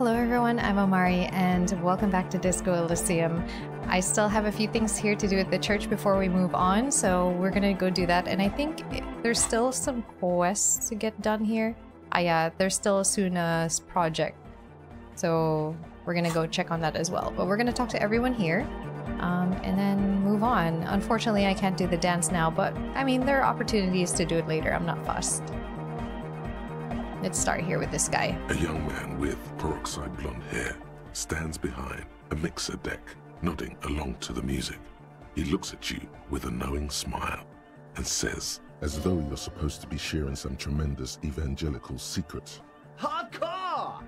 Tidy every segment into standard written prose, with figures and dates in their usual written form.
Hello everyone, I'm Amarii and welcome back to Disco Elysium. I still have a few things here to do at the church before we move on, so we're gonna go do that. And I think there's still some quests to get done here. Yeah, there's still a Suna's project. So we're gonna go check on that as well. But we're gonna talk to everyone here and then move on. Unfortunately, I can't do the dance now, but I mean, there are opportunities to do it later. I'm not fussed. Let's start here with this guy. A young man with peroxide blonde hair stands behind a mixer deck, nodding along to the music. He looks at you with a knowing smile and says, as though you're supposed to be sharing some tremendous evangelical secrets. Hardcore!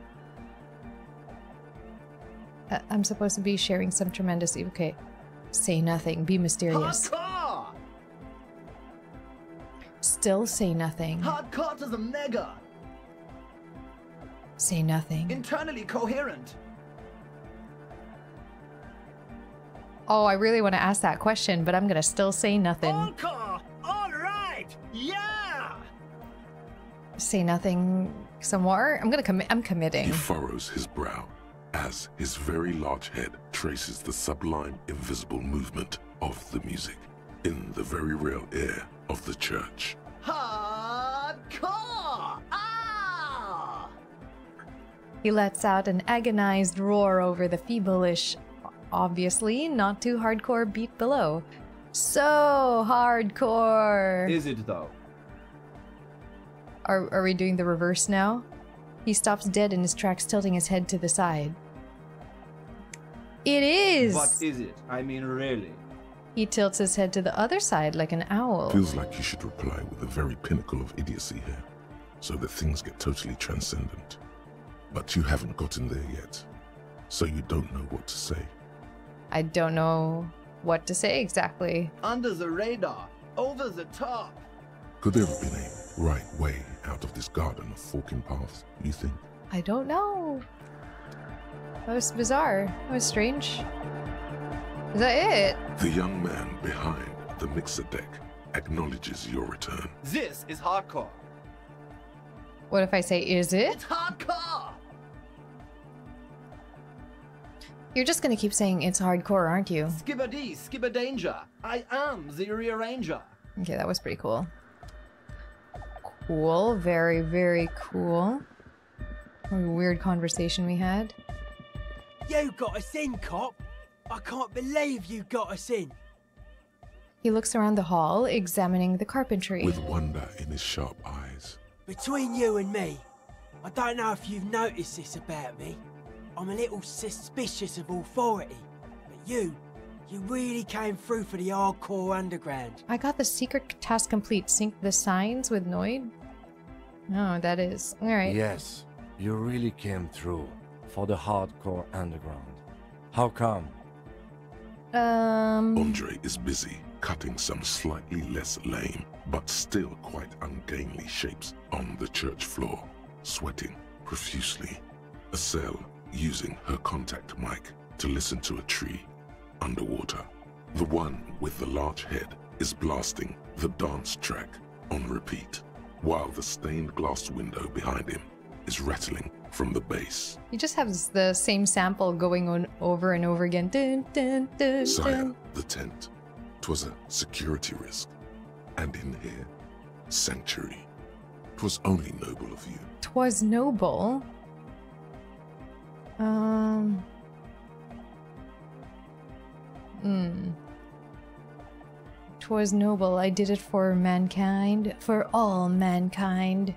I'm supposed to be sharing some tremendous... Okay. Say nothing. Be mysterious. Hardcore! Still say nothing. Hardcore to the mega! Say nothing. Internally coherent. Oh, I really want to ask that question, but I'm gonna still say nothing. Hardcore! Alright! Yeah! Say nothing some more? I'm gonna commit. I'm committing. He furrows his brow as his very large head traces the sublime invisible movement of the music in the very real air of the church. Hardcore! Ah! He lets out an agonized roar over the feebleish, obviously not too hardcore beat below. So hardcore! Is it though? Are we doing the reverse now? He stops dead in his tracks, tilting his head to the side. It is! What is it? I mean, really? He tilts his head to the other side like an owl. Feels like you should reply with the very pinnacle of idiocy here, so that things get totally transcendent. But you haven't gotten there yet, so you don't know what to say. I don't know what to say exactly. Under the radar. Over the top. Could there have been a right way out of this garden of forking paths, you think? I don't know. That was bizarre. That was strange. Is that it? The young man behind the mixer deck acknowledges your return. This is hardcore. What if I say, is it? It's hardcore! You're just gonna keep saying it's hardcore, aren't you? Skibber-dee, skibber-danger. I am the rearranger. Okay, that was pretty cool. Cool. Very, very cool. What a weird conversation we had. You got us in, cop! I can't believe you got us in! He looks around the hall, examining the carpentry. With wonder in his sharp eyes. Between you and me, I don't know if you've noticed this about me. I'm a little suspicious of authority, but you really came through for the hardcore underground. I got the secret task complete. Sync the signs with Noid? Oh, that is. Alright. Yes, you really came through for the hardcore underground. How come? Andre is busy cutting some slightly less lame, but still quite ungainly shapes on the church floor, sweating profusely. Estelle using her contact mic to listen to a tree underwater. The one with the large head is blasting the dance track on repeat, while the stained glass window behind him is rattling from the bass. He just has the same sample going on over and over again. Dun, dun, dun, Sire, dun. the tent. 'Twas a security risk. And in here, sanctuary. 'Twas only noble of you. 'Twas noble. 'Twas noble. I did it for mankind. For all mankind.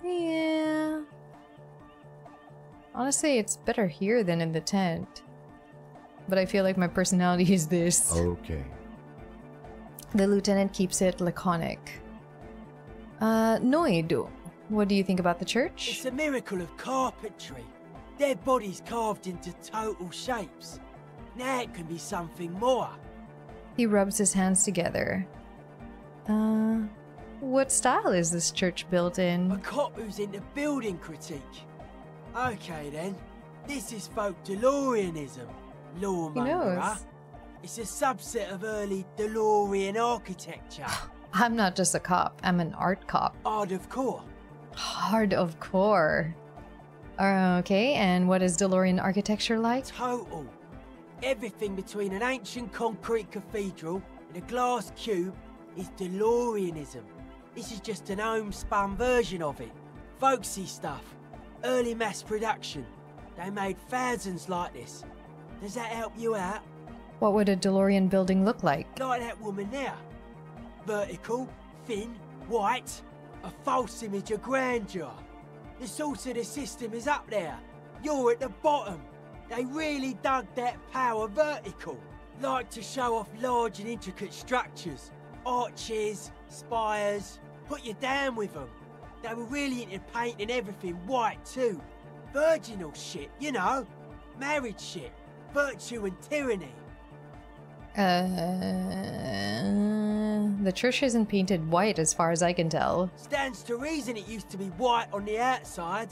Yeah. Honestly, it's better here than in the tent. But I feel like my personality is this. Okay. The lieutenant keeps it laconic. Noid, what do you think about the church? It's a miracle of carpentry. Dead bodies carved into total shapes. Now it can be something more. He rubs his hands together. What style is this church built in? A cop who's into building critique. Okay then, this is folk DeLoreanism. Lawmonger, huh? It's a subset of early DeLorean architecture. I'm not just a cop, I'm an art cop. Hard of core. Hard of core. Okay, and what is DeLorean architecture like? Total. Everything between an ancient concrete cathedral and a glass cube is DeLoreanism. This is just an homespun version of it. Folksy stuff. Early mass production. They made thousands like this. Does that help you out? What would a DeLorean building look like? Like that woman there. Vertical, thin, white. A false image of grandeur. The source of the system is up there. You're at the bottom. They really dug that power vertical. Like to show off large and intricate structures. Arches, spires. Put you down with them. They were really into painting everything white too. Virginal shit, you know. Marriage shit. Virtue and tyranny. The church isn't painted white as far as I can tell. Stands to reason it used to be white on the outside.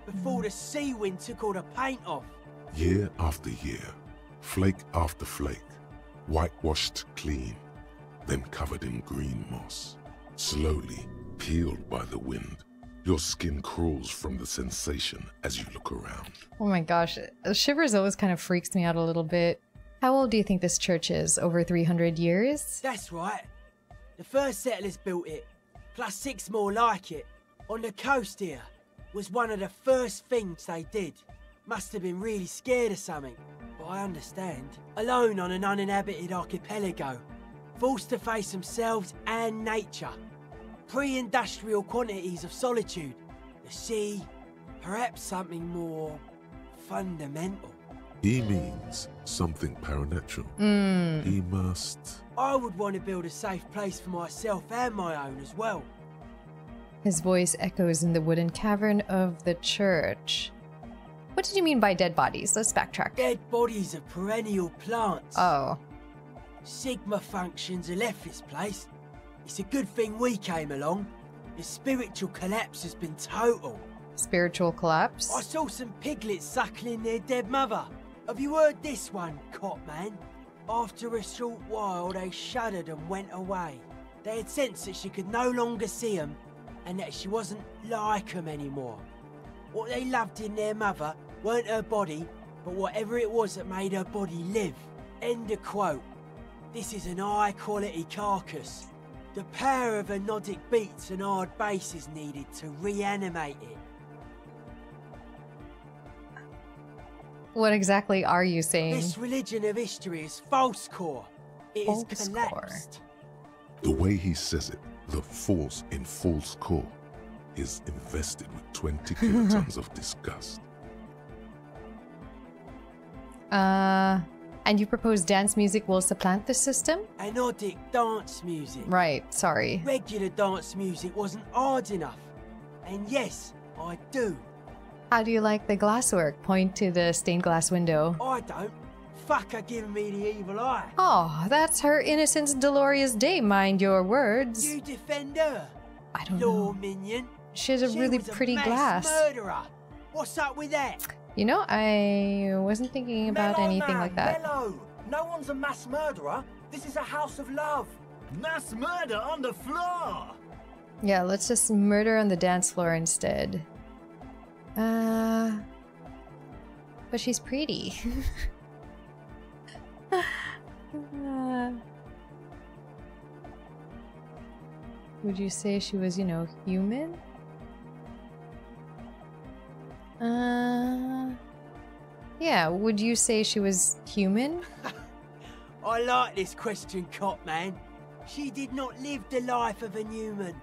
Before the sea wind took all the paint off. Year after year, flake after flake, whitewashed clean, then covered in green moss, slowly peeled by the wind. Your skin crawls from the sensation as you look around. Oh my gosh, shivers always kind of freaks me out a little bit. How old do you think this church is? Over 300 years? That's right. The first settlers built it, plus 6 more like it. On the coast here, was one of the first things they did. Must have been really scared of something, but I understand. Alone on an uninhabited archipelago, forced to face themselves and nature. Pre-industrial quantities of solitude. The sea, perhaps something more fundamental. He means something paranatural. He must... I would want to build a safe place for myself and my own as well. His voice echoes in the wooden cavern of the church. What did you mean by dead bodies? Let's backtrack. Dead bodies of perennial plants. Oh. Sigma functions have left this place. It's a good thing we came along. The spiritual collapse has been total. Spiritual collapse? I saw some piglets suckling their dead mother. Have you heard this one, Cop Man? After a short while, they shuddered and went away. They had sensed that she could no longer see them, and that she wasn't like them anymore. What they loved in their mother weren't her body, but whatever it was that made her body live. End of quote. This is an high-quality carcass. The power of anodic beats and hard bass is needed to reanimate it. What exactly are you saying? This religion of history is false core. It is False collapsed. The way he says it, the force in false core, is invested with 20 kilotons of disgust. And you propose dance music will supplant the system? Anodic dance music. Right, sorry. Regular dance music wasn't hard enough. And yes, I do. How do you like the glasswork? Point to the stained glass window. I don't. Fuck her giving me the evil eye. Oh, that's her Innocence Dolores Day, mind your words. You defend her. I don't Law know. minion. She has a really was pretty mass glass. Murderer. What's up with that? You know, I wasn't thinking about Mellow, anything man, like that. Mellow. No one's a mass murderer. This is a house of love. Mass murder on the floor. Yeah, let's just murder on the dance floor instead. But she's pretty. Would you say she was, you know, human? Yeah, would you say she was human? I like this question, Cop Man. She did not live the life of a human.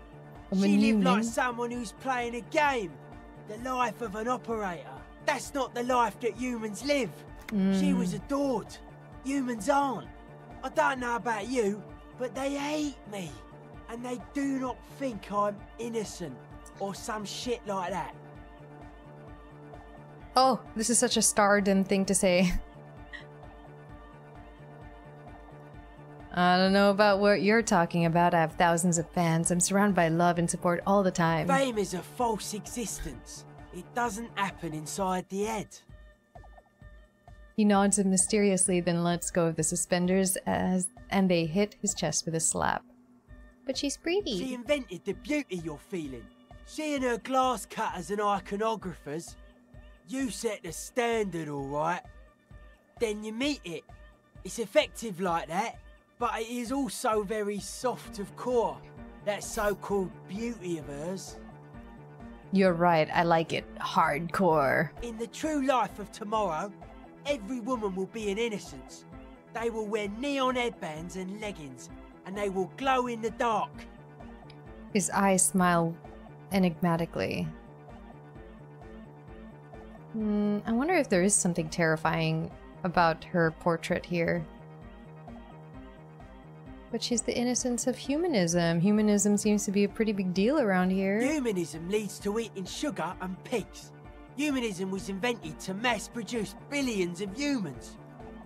She lived like someone who's playing a game. The life of an operator. That's not the life that humans live. She was adored. Humans aren't. I don't know about you, but they hate me. And they do not think I'm innocent or some shit like that. Oh, this is such a Stardom thing to say. I don't know about what you're talking about. I have thousands of fans. I'm surrounded by love and support all the time. Fame is a false existence. It doesn't happen inside the head. He nods mysteriously, then lets go of the suspenders and they hit his chest with a slap. But she's pretty. She invented the beauty you're feeling. She and her glass cutters and iconographers. You set the standard, all right. Then you meet it. It's effective like that, but it is also very soft of core. That so-called beauty of hers. You're right, I like it hardcore. In the true life of tomorrow, every woman will be an innocence. They will wear neon headbands and leggings, and they will glow in the dark. His eyes smile enigmatically. I wonder if there is something terrifying about her portrait here. But she's the innocence of humanism. Humanism seems to be a pretty big deal around here. Humanism leads to eating sugar and pigs. Humanism was invented to mass-produce billions of humans.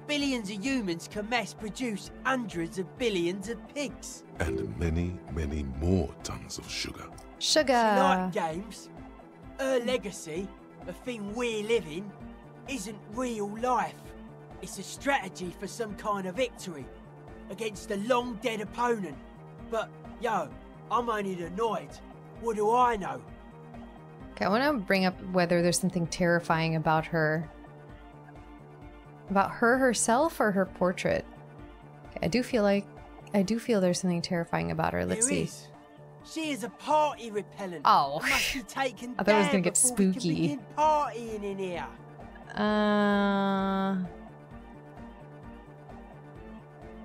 Billions of humans can mass-produce hundreds of billions of pigs. And many, many more tons of sugar. Sugar! She liked games. Her legacy, the thing we're living, isn't real life. It's a strategy for some kind of victory against a long-dead opponent. But, yo, I'm only annoyed. What do I know? Okay, I want to bring up whether there's something terrifying about her. About her herself or her portrait? Okay, I do feel there's something terrifying about her. Let's see. Is. She is a party repellent. Oh. It must be taken I thought it was down gonna get before we can spooky. begin partying in here.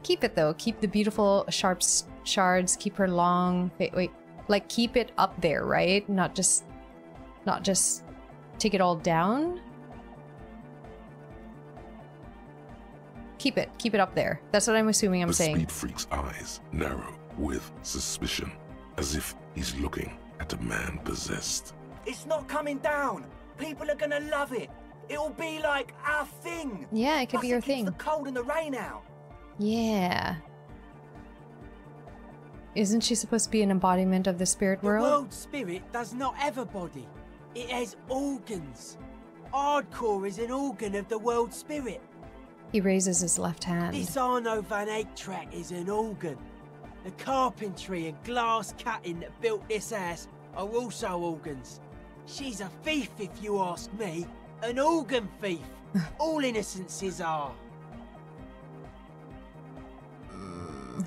Keep it though. Keep the beautiful sharp shards. Keep her long. Wait. Like keep it up there, right? Not just take it all down. Keep it up there. That's what I'm assuming I'm saying. The speed freak's eyes narrow with suspicion, as if he's looking at a man possessed. It's not coming down. People are gonna love it. It'll be like our thing. Yeah, it could be your Plus it keeps thing. the cold and the rain out. Yeah. Isn't she supposed to be an embodiment of the spirit The world? world spirit does not have a body. It has organs. Hardcore is an organ of the world spirit. He raises his left hand. This Arno van Eyck track is an organ. The carpentry and glass cutting that built this house are also organs. She's a thief, if you ask me. An organ thief. All innocences are.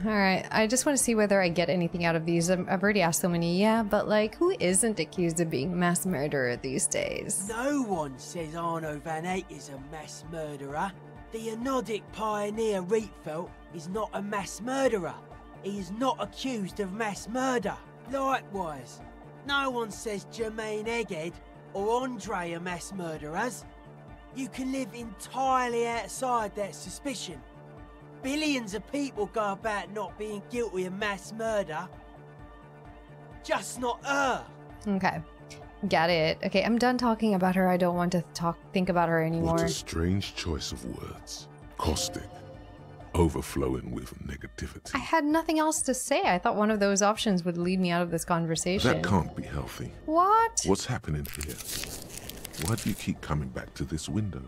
Alright, I just want to see whether I get anything out of these. I've already asked so many, yeah, but like, who isn't accused of being a mass murderer these days? No one says Arno van Eyck is a mass murderer. The Anodic pioneer Rietveld is not a mass murderer. He is not accused of mass murder. Likewise, no one says Jermaine Egghead or Andre are mass murderers. You can live entirely outside that suspicion. Billions of people go about not being guilty of mass murder. Just not her. Okay, got it. Okay, I'm done talking about her. I don't want to think about her anymore. What a strange choice of words. Caustic. Overflowing with negativity. I had nothing else to say. I thought one of those options would lead me out of this conversation. That can't be healthy. What? What's happening here? Why do you keep coming back to this window?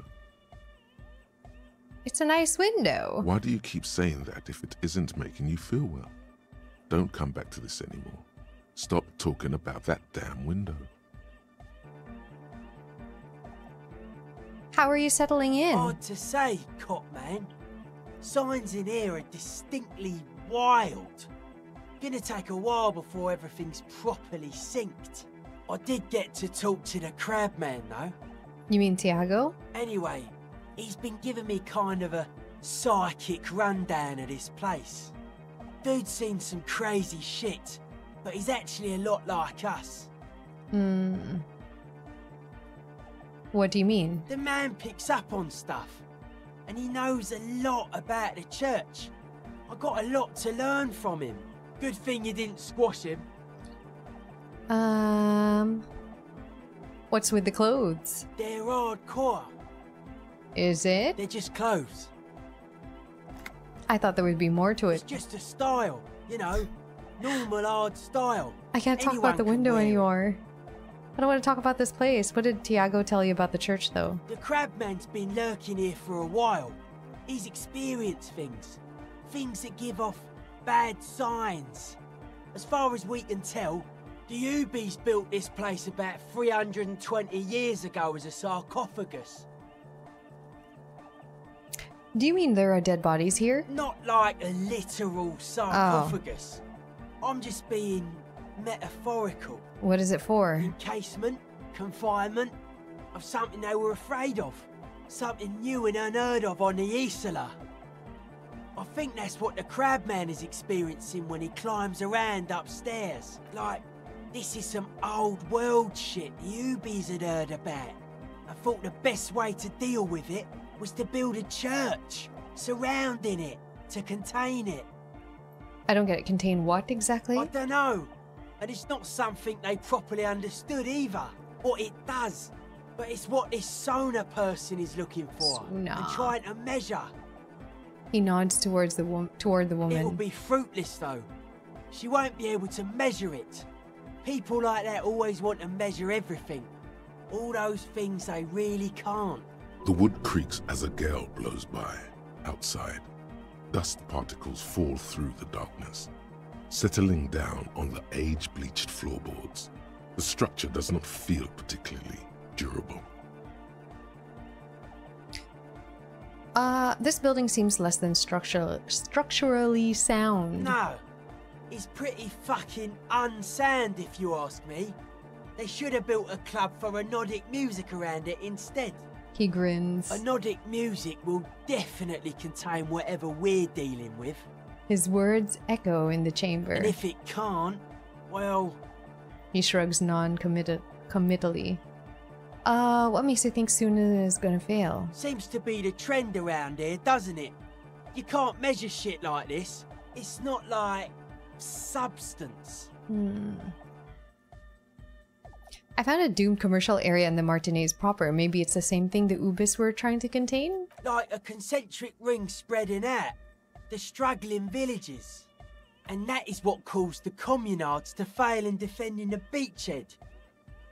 It's a nice window. Why do you keep saying that if it isn't making you feel well? Don't come back to this anymore. Stop talking about that damn window. How are you settling in? Hard to say, Copman. Signs in here are distinctly wild. Gonna take a while before everything's properly synced. I did get to talk to the crabman though. You mean Tiago? Anyway, he's been giving me kind of a psychic rundown of this place. Dude's seen some crazy shit, but he's actually a lot like us. What do you mean? The man picks up on stuff, and he knows a lot about the church. I got a lot to learn from him. Good thing you didn't squash him. What's with the clothes? They're hardcore. Is it? They're just clothes. I thought there would be more to It's it. just a style, you know, normal hard style. I can't talk Anyone about the can window wear it. anymore. I don't want to talk about this place. What did Tiago tell you about the church, though? The crabman's been lurking here for a while. He's experienced things. Things that give off bad signs. As far as we can tell, The Ubies built this place about 320 years ago as a sarcophagus. Do you mean there are dead bodies here? Not like a literal sarcophagus. I'm just being metaphorical. What is it for? Encasement, confinement of something they were afraid of. Something new and unheard of on the Isla. I think that's what the Crabman is experiencing when he climbs around upstairs. Like, this is some old world shit the Ubies had heard about. I thought the best way to deal with it was to build a church surrounding it to contain it. I don't get it. Contain what exactly? I don't know. And it's not something they properly understood either. What it does. But it's what this Sona person is looking for. Sona. And trying to measure. He nods towards the toward the woman. It'll be fruitless though. She won't be able to measure it. People like that always want to measure everything. All those things they really can't. The wood creaks as a gale blows by. Outside, dust particles fall through the darkness, settling down on the age-bleached floorboards. The structure does not feel particularly durable. This building seems less than structurally sound. No, it's pretty fucking unsound if you ask me. They should have built a club for anodic music around it instead. He grins. Anodic music will definitely contain whatever we're dealing with. His words echo in the chamber. And if it can't, well... He shrugs non-committally. What makes you think Suna is gonna fail? Seems to be the trend around here, doesn't it? You can't measure shit like this. It's not like... substance. I found a doomed commercial area in the Martinez proper. Maybe it's the same thing the Ubis were trying to contain? Like a concentric ring spreading out. The struggling villages. And that is what caused the communards to fail in defending the beachhead.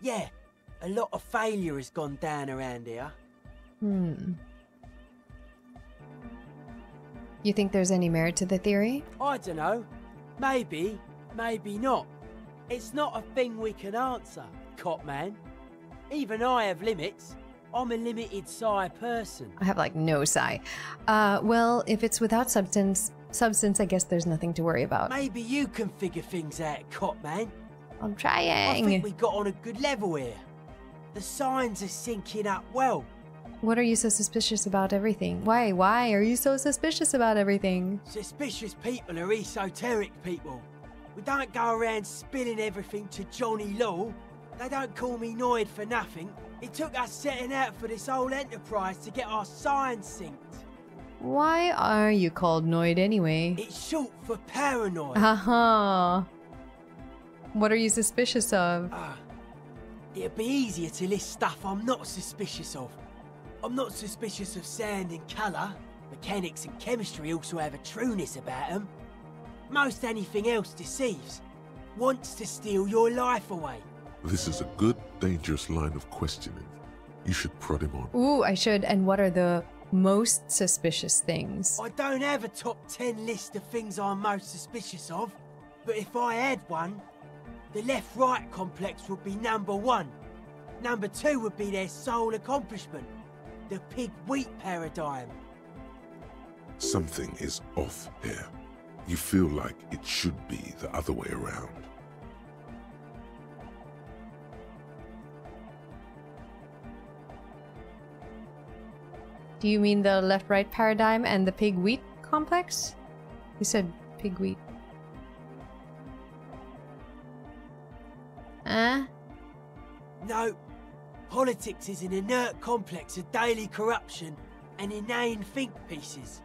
Yeah, a lot of failure has gone down around here. You think there's any merit to the theory? I don't know. Maybe, maybe not. It's not a thing we can answer, Copman. Even I have limits. I'm a limited psi person. I have like no psi. Well, if it's without substance, I guess there's nothing to worry about. Maybe you can figure things out, Copman. I'm trying. I think we got on a good level here. The signs are syncing up well. What are you so suspicious about everything? Why are you so suspicious about everything? Suspicious people are esoteric people. We don't go around spilling everything to Johnny Law. They don't call me Noid for nothing. It took us setting out for this whole enterprise to get our signs synced. Why are you called Noid anyway? It's short for paranoid. Haha. What are you suspicious of? It'd be easier to list stuff I'm not suspicious of. I'm not suspicious of sound and colour. Mechanics and chemistry also have a trueness about them. Most anything else deceives. Wants to steal your life away. This is a good, dangerous line of questioning. You should prod him on. Ooh, I should. And what are the most suspicious things? I don't have a top 10 list of things I'm most suspicious of. But if I had one, the left-right complex would be number 1. Number 2 would be their sole accomplishment. The pig-wheat paradigm. Something is off here. You feel like it should be the other way around. Do you mean the left-right paradigm and the pig-wheat complex? You said pig-wheat. No. Politics is an inert complex of daily corruption and inane think pieces.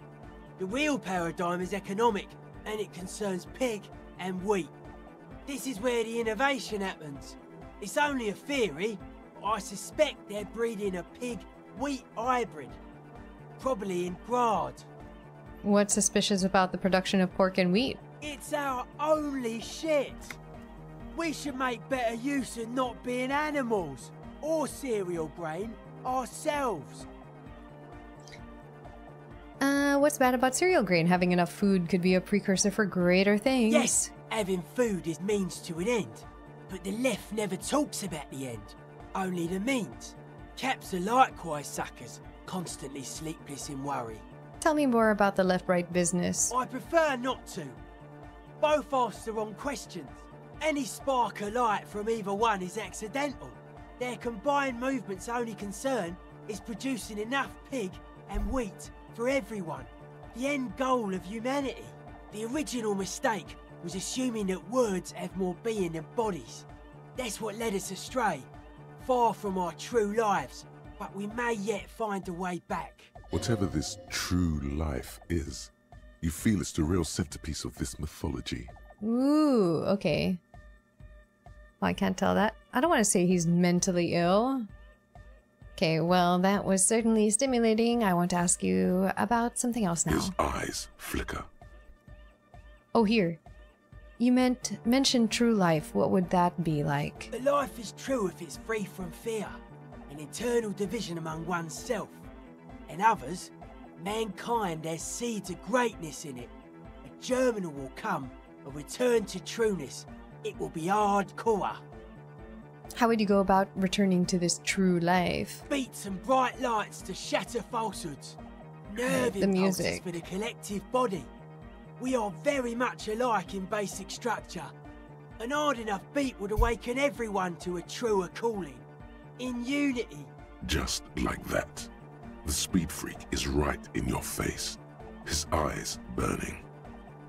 The real paradigm is economic, and it concerns pig and wheat. This is where the innovation happens. It's only a theory, but I suspect they're breeding a pig-wheat hybrid. Probably in Grad. What's suspicious about the production of pork and wheat? It's our only shit. We should make better use of not being animals or cereal brain ourselves. What's bad about cereal grain? Having enough food could be a precursor for greater things. Yes, having food is means to an end. But the left never talks about the end, only the means. Caps are likewise suckers, constantly sleepless in worry. Tell me more about the left-right business. I prefer not to. Both ask the wrong questions. Any spark of light from either one is accidental. Their combined movement's only concern is producing enough pig and wheat for everyone. The end goal of humanity. The original mistake was assuming that words have more being than bodies. That's what led us astray, far from our true lives, but we may yet find a way back. Whatever this true life is, you feel it's the real centerpiece of this mythology. Ooh, okay. Well, I can't tell that. I don't want to say he's mentally ill. Okay, well, that was certainly stimulating. I want to ask you about something else now. His eyes flicker. Oh, here. You mentioned true life. What would that be like? But life is true if it's free from fear, an internal division among oneself. And others, mankind has seeds of greatness in it. A germinal will come, a return to trueness. It will be hardcore. How would you go about returning to this true life? Beats and bright lights to shatter falsehoods. Nerve The impulses music. for the collective body. We are very much alike in basic structure. An hard enough beat would awaken everyone to a truer calling. In unity. Just like that. The speed freak is right in your face, his eyes burning.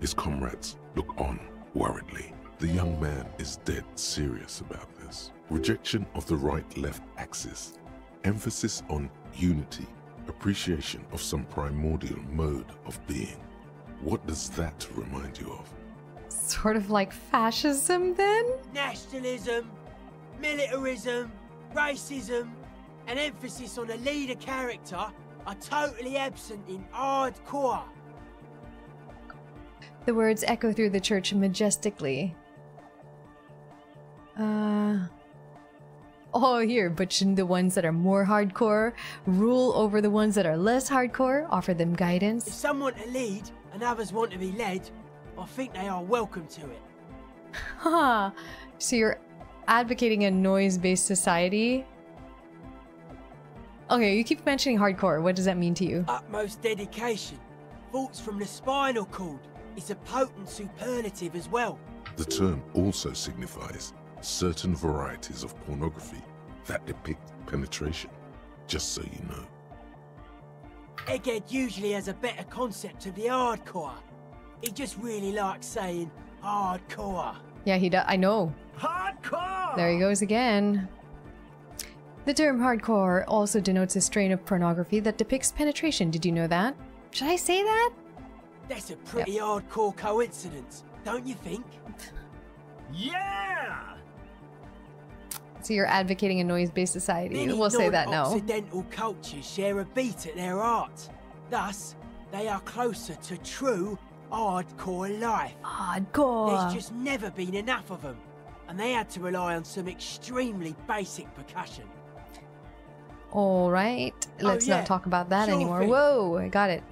His comrades look on worriedly. The young man is dead serious about this. Rejection of the right-left axis. Emphasis on unity. Appreciation of some primordial mode of being. What does that remind you of? Sort of like fascism, then? Nationalism, militarism, racism, and emphasis on a leader character are totally absent in hardcore. The words echo through the church majestically. Oh, here, but shouldn't the ones that are more hardcore rule over the ones that are less hardcore? Offer them If guidance? some want to lead and others want to be led, I think they are welcome to it. Huh. So you're advocating a noise-based society? Okay, you keep mentioning hardcore. What does that mean to you? Utmost dedication, thoughts from the spinal cord, is a potent superlative as well. The term also signifies certain varieties of pornography that depict penetration, just so you know. Egghead usually has a better concept of the hardcore. He just really likes saying hardcore. Yeah, he does. I know. Hardcore! There he goes again. The term hardcore also denotes a strain of pornography that depicts penetration. Did you know that? Should I say that? That's a pretty hardcore coincidence, don't you think? Yeah! So you're advocating a noise-based society. Many We'll say that now. non-Occidental cultures share a beat at their art. Thus, they are closer to true hardcore life. Hardcore. There's just never been enough of them, and they had to rely on some extremely basic percussion. All right. Let's yeah. not talk about that Sure anymore. thing. Whoa, I got it.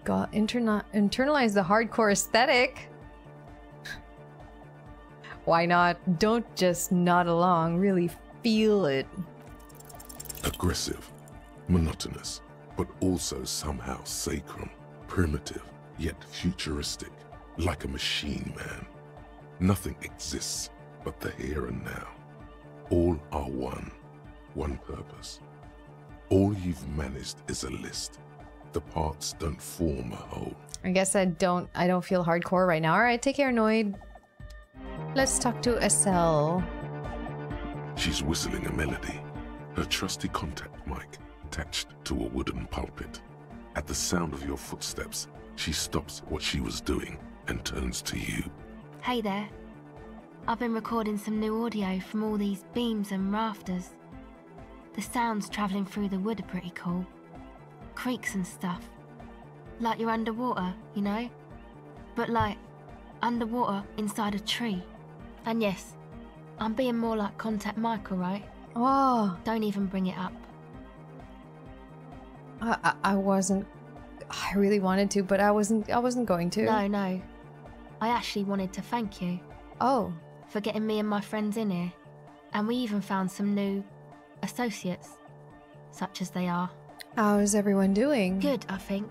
Got internalize the hardcore aesthetic. Why not? Don't just nod along. Really feel it. Aggressive, monotonous, but also somehow sacrum, primitive, yet futuristic, like a machine man. Nothing exists but the here and now. All are one purpose. All you've managed is a list. The parts don't form a whole. I guess I don't feel hardcore right now. All right, take care, Noid. Let's talk to Estelle. She's whistling a melody, her trusty contact mic attached to a wooden pulpit. At the sound of your footsteps, she stops what she was doing and turns to you. Hey there. I've been recording some new audio from all these beams and rafters. The sounds travelling through the wood are pretty cool. Creaks and stuff. Like you're underwater, you know? But like, underwater inside a tree. And yes, I'm being more like Contact Michael, right? Oh, Don't even bring it up. I wasn't. I really wanted to, but I wasn't going to. No. I actually wanted to thank you. Oh, for getting me and my friends in here. And we even found some new associates, such as they are. How's everyone doing? Good, I think.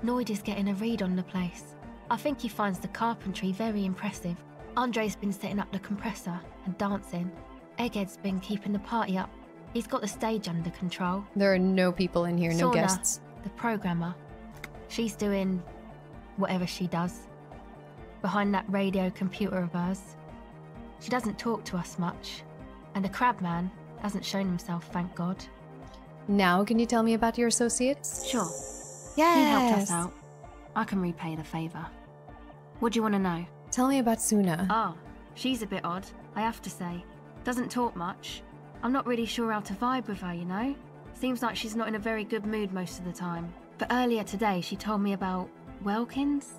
Noid is getting a read on the place. I think he finds the carpentry very impressive. Andre's been setting up the compressor and dancing. Egghead's been keeping the party up. He's got the stage under control. There are no people in here, no Sorna, guests. the programmer. She's doing whatever she does. Behind that radio computer of hers. She doesn't talk to us much. And the crabman hasn't shown himself, thank God. Now, can you tell me about your associates? Sure. Yes. He helped us out. I can repay the favour. What do you want to know? Tell me about Suna. Ah, she's a bit odd, I have to say. Doesn't talk much. I'm not really sure how to vibe with her, you know? Seems like she's not in a very good mood most of the time. But earlier today she told me about Welkins.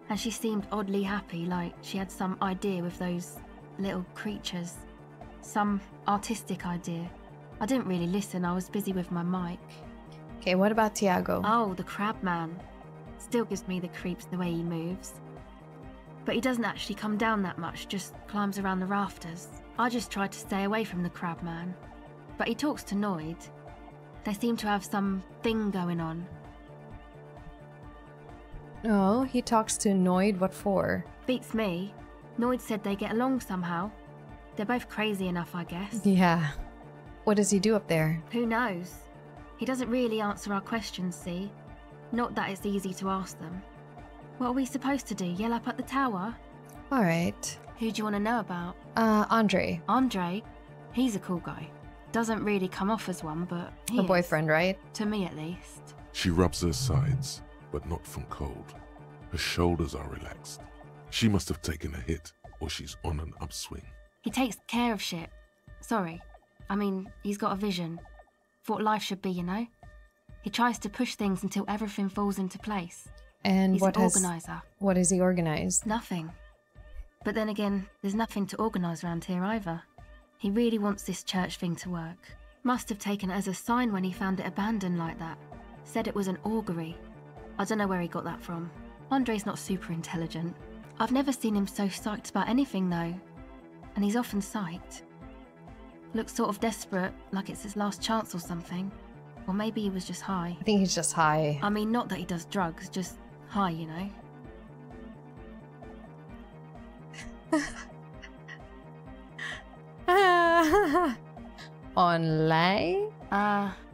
And she seemed oddly happy, like she had some idea with those little creatures. Some artistic idea. I didn't really listen, I was busy with my mic. Okay, what about Tiago? Oh, the crab man. Still gives me the creeps the way he moves. But he doesn't actually come down that much, just climbs around the rafters. I just try to stay away from the crab man. But he talks to Noid. They seem to have some thing going on. Oh, he talks to Noid, what for? Beats me. Noid said they get along somehow. They're both crazy enough, I guess. Yeah. What does he do up there? Who knows? He doesn't really answer our questions, see? Not that it's easy to ask them. What are we supposed to do, yell up at the tower? Alright. Who do you want to know about? Andre. Andre? He's a cool guy. Doesn't really come off as one, but he Her is. boyfriend, right? To me, at least. She rubs her sides, but not from cold. Her shoulders are relaxed. She must have taken a hit, or she's on an upswing. He takes care of shit. Sorry. I mean, he's got a vision. For what life should be, you know? He tries to push things until everything falls into place. And He's what an has organizer. what has he organized? Nothing. But then again, there's nothing to organise around here either. He really wants this church thing to work. Must have taken it as a sign when he found it abandoned like that. Said it was an augury. I don't know where he got that from. Andre's not super intelligent. I've never seen him so psyched about anything though. And he's often psyched. Looks sort of desperate, like it's his last chance or something. Or maybe he was just high. I think he's just high. I mean, not that he does drugs, just high, you know? Online?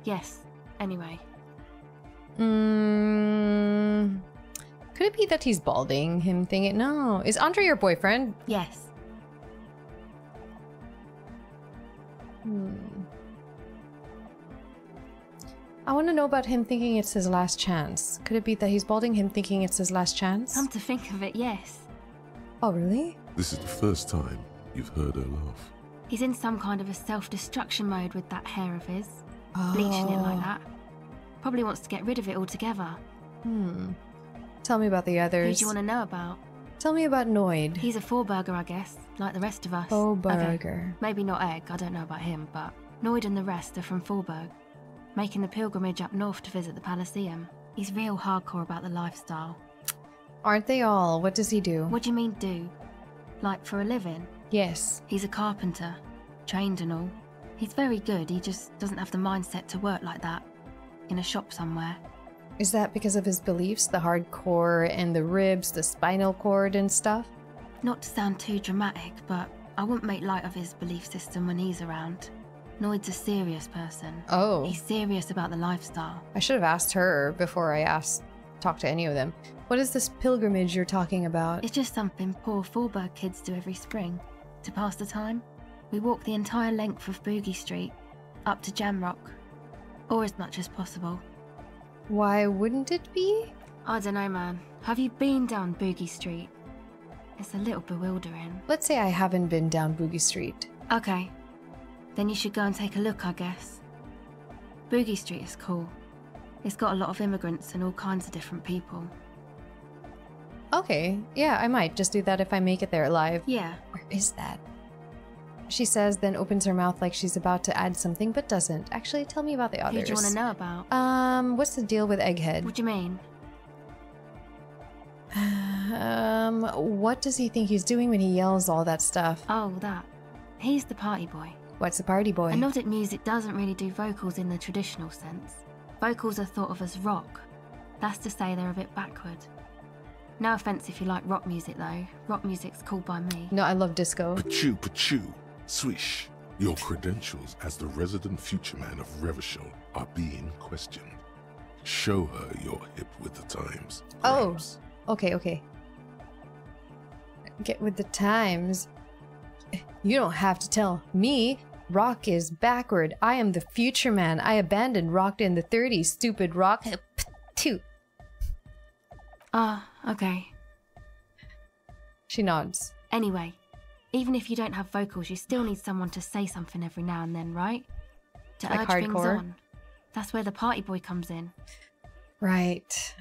Yes. Anyway. Could it be that he's balding? Him thinking, no. Is Andre your boyfriend? Yes. I want to know about him thinking it's his last chance. Could it be that he's balding, him thinking it's his last chance? Come to think of it, yes. Oh, really? This is the first time you've heard her laugh. He's in some kind of a self-destruction mode with that hair of his. Bleaching it like that. Probably wants to get rid of it altogether. Tell me about the Who others. do you want to know about? Tell me about Noid. He's a four-burger, I guess, like the rest of us. Four-burger. Okay, maybe not Egg, I don't know about him, but Noid and the rest are from Forberg, making the pilgrimage up north to visit the Elysium. He's real hardcore about the lifestyle. Aren't they all? What does he do? What do you mean do? Like for a living? Yes. He's a carpenter, trained and all. He's very good, he just doesn't have the mindset to work like that, in a shop somewhere. Is that because of his beliefs? The hardcore and the ribs, the spinal cord and stuff? Not to sound too dramatic, but I wouldn't make light of his belief system when he's around. Noid's a serious person. Oh. He's serious about the lifestyle. I should have asked her before I talked to any of them. What is this pilgrimage you're talking about? It's just something poor Forberg kids do every spring, to pass the time. We walk the entire length of Boogie Street, up to Jamrock, or as much as possible. Why wouldn't it be? I don't know, man. Have you been down Boogie Street? It's a little bewildering. Let's say I haven't been down Boogie Street. Okay. Then you should go and take a look, I guess. Boogie Street is cool. It's got a lot of immigrants and all kinds of different people. Okay, yeah, I might just do that if I make it there alive. Yeah. Where is that? She says, then opens her mouth like she's about to add something, but doesn't. Actually, tell me about the others. Who do you want to know about? What's the deal with Egghead? What do you mean? What does he think he's doing when he yells all that stuff? Oh, that. He's the party boy. What's the party boy? And Nordic music doesn't really do vocals in the traditional sense. Vocals are thought of as rock. That's to say they're a bit backward. No offense if you like rock music though. Rock music's cool by me. No, I love disco. Pachoo, pachoo, swish. Your credentials as the resident future man of Revachol are being questioned. Show her you're hip with the times. Oh, Grabs. okay. Get with the times. You don't have to tell me. Rock is backward. I am the future man. I abandoned rock in the 30s. Stupid rock. Pachoo. Okay. She nods. Anyway, even if you don't have vocals, you still need someone to say something every now and then, right? To Like urge things hardcore? on. That's where the party boy comes in. Right.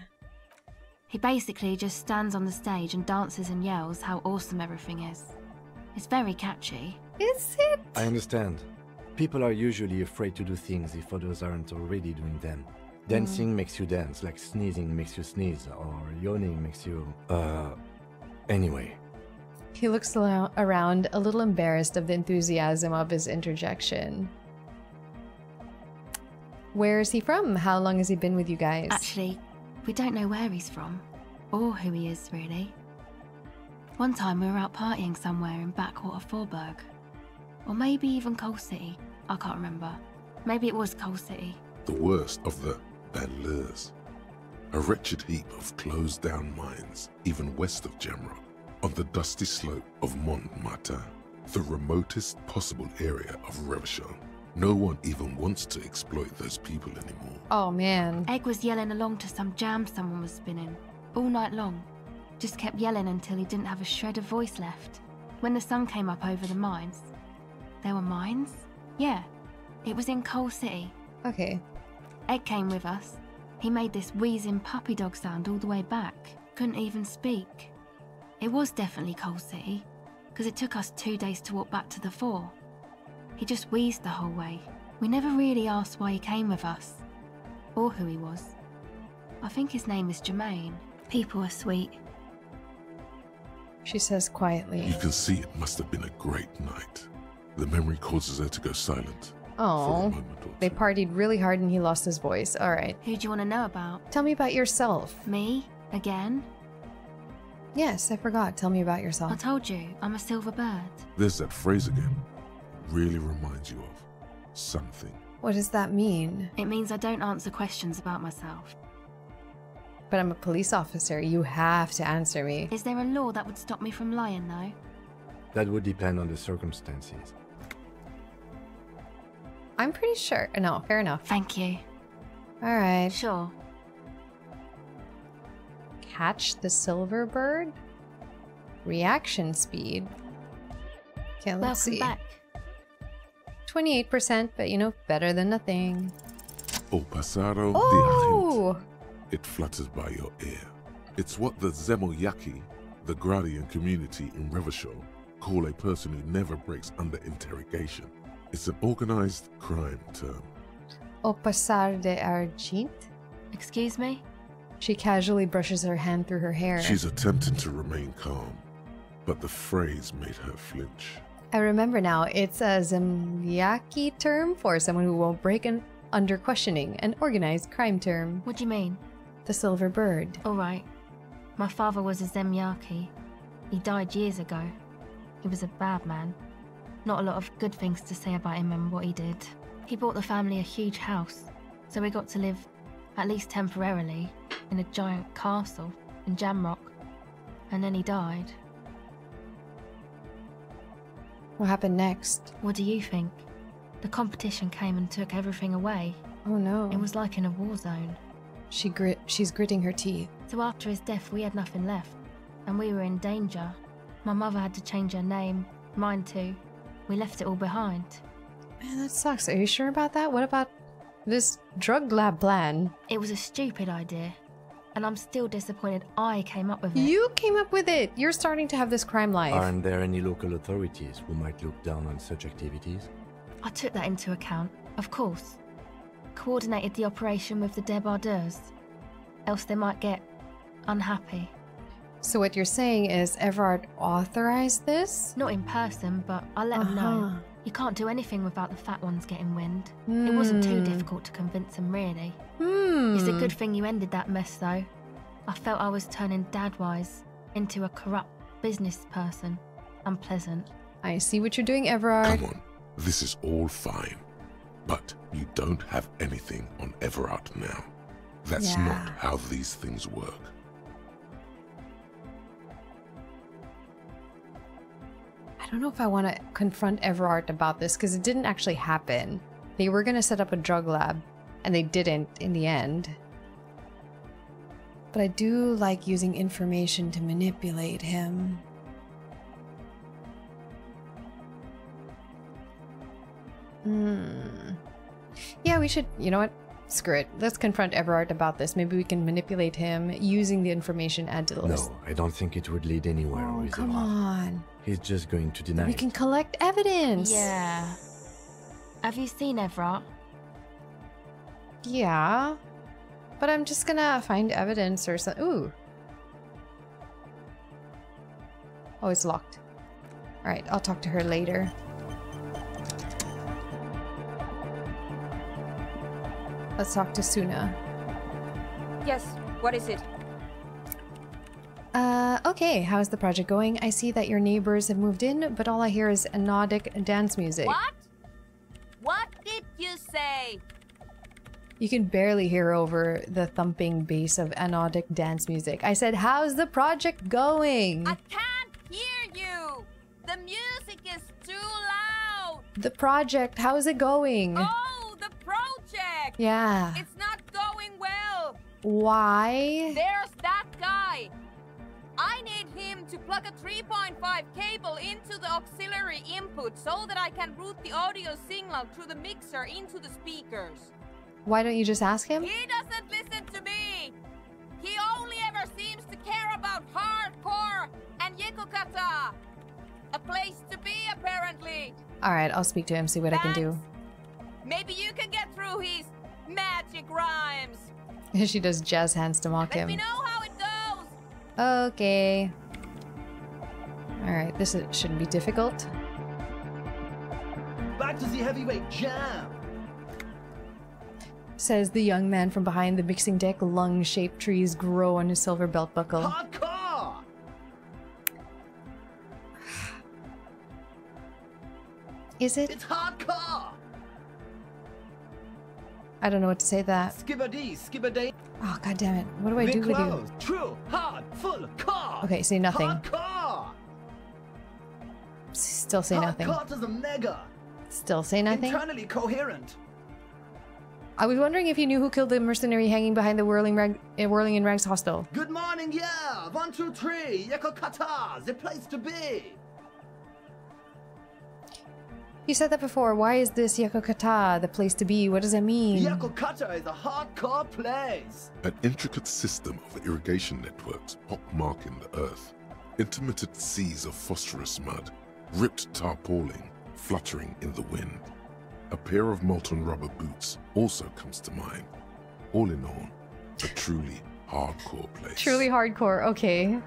He basically just stands on the stage and dances and yells how awesome everything is. It's very catchy. Is it? I understand. People are usually afraid to do things if others aren't already doing them. Dancing makes you dance, like sneezing makes you sneeze, or yawning makes you... Anyway. He looks around, a little embarrassed of the enthusiasm of his interjection. Where is he from? How long has he been with you guys? Actually, we don't know where he's from, or who he is, really. One time we were out partying somewhere in backwater Forburg. Or maybe even Coal City. I can't remember. Maybe it was Coal City. The worst of the banlieues. A wretched heap of closed-down mines, even west of Jamrock, on the dusty slope of Montmartin, the remotest possible area of Revachol. No one even wants to exploit those people anymore. Oh, man. Egg was yelling along to some jam someone was spinning, all night long. Just kept yelling until he didn't have a shred of voice left. When the sun came up over the mines. There were mines? Yeah, it was in Coal City. Okay. Egg came with us. He made this wheezing puppy dog sound all the way back. Couldn't even speak. It was definitely Coal City, because it took us 2 days to walk back to the fort. He just wheezed the whole way. We never really asked why he came with us, or who he was. I think his name is Jermaine. People are sweet. She says quietly. You can see it must have been a great night. The memory causes her to go silent. For a Oh, moment or they two. partied really hard and he lost his voice. All right. Who do you want to know about? Tell me about yourself. Me? Again? Yes, I forgot. Tell me about I yourself. told you, I'm a silver bird. There's that phrase again. Really reminds you of something. What does that mean? It means I don't answer questions about myself. But I'm a police officer. You have to answer me. Is there a law that would stop me from lying, though? That would depend on the circumstances. I'm pretty sure. No, fair enough. Thank you. All right. Sure. Catch the silver bird? Reaction speed. Okay, let's Welcome see. back. 28%, but you know, better than nothing. O pasaro de agent. Oh! It flutters by your ear. It's what the Zemoyaki, the Gradian community in Revachol, call a person who never breaks under interrogation. It's an organized crime term. O pasar de argent? Excuse me? She casually brushes her hand through her hair. She's attempting to remain calm, but the phrase made her flinch. I remember now, it's a Zemliaki term for someone who won't break under questioning, an organized crime term. What do you mean? The silver bird. All right. My father was a Zemyaki. He died years ago. He was a bad man. Not a lot of good things to say about him and what he did. He bought the family a huge house, so we got to live, at least temporarily, in a giant castle in Jamrock. And then he died. What happened next? What do you think? The competition came and took everything away. Oh no. It was like in a war zone. She's gritting her teeth. So after his death, we had nothing left, and we were in danger. My mother had to change her name, mine too. We left it all behind. Man, that sucks. Are you sure about that? What about this drug lab plan? It was a stupid idea, and I'm still disappointed I came up with it. You came up with it! You're starting to have this crime life. Aren't there any local authorities who might look down on such activities? I took that into account, of course. Coordinated the operation with the débardeurs, else they might get unhappy. So what you're saying is Everard authorized this? Not in person, but I'll let him know. You can't do anything without the fat ones getting wind. It wasn't too difficult to convince him, really. It's a good thing you ended that mess, though. I felt I was turning Dadwise into a corrupt business person. Unpleasant. I see what you're doing, Everard. Come on, this is all fine. But you don't have anything on Everard now. That's not how these things work. I don't know if I want to confront Everard about this, because it didn't actually happen. They were going to set up a drug lab, and they didn't in the end. But I do like using information to manipulate him. Yeah, we should, you know what? Screw it. Let's confront Everard about this. Maybe we can manipulate him using the information add to the list. No, I don't think it would lead anywhere. Oh, with come Everard. on. He's just going to deny We can collect evidence. Yeah. Have you seen Everard? Yeah. But I'm just gonna find evidence or something. Ooh. Oh, it's locked. Alright, I'll talk to her later. Let's talk to Suna. Yes, what is it? Okay, how's the project going? I see that your neighbors have moved in, but all I hear is anodic dance music. What? What did you say? You can barely hear over the thumping bass of anodic dance music. I said, how's the project going? I can't hear you! The music is too loud! The project, how's it going? Oh, the project! Yeah. It's not going well! Why? There's that guy! I need him to plug a 3.5 cable into the auxiliary input so that I can route the audio signal through the mixer into the speakers. Why don't you just ask him? He doesn't listen to me! He only ever seems to care about hardcore and Yekokata! A place to be, apparently! Alright, I'll speak to him, see what I can do. Maybe you can get through his magic rhymes! She does jazz hands to mock Let him. me know how it goes! Okay. Alright, this shouldn't be difficult. Back to the heavyweight jam! Says the young man from behind the mixing deck. Lung-shaped trees grow on his silver belt buckle. Hardcore! Is it? It's hardcore! I don't know what to say to that. Skibbity, skibbity. Oh, god damn it. What do I do with you? True, hard, full, car! Okay, say nothing. Hardcore! Still say nothing. Hardcore is a mega! Still say nothing? Internally coherent. I was wondering if you knew who killed the mercenary hanging behind the Whirling in Rags hostel. Good morning, yeah! 1, 2, 3, Yekokata, the place to be! You said that before. Why is this Yekokata the place to be? What does that mean? Yekokata is a hardcore place! An intricate system of irrigation networks pockmarking the earth. Intermittent seas of phosphorus mud, ripped tarpaulin fluttering in the wind. A pair of molten rubber boots also comes to mind. All in all, a truly hardcore place. Truly hardcore, okay.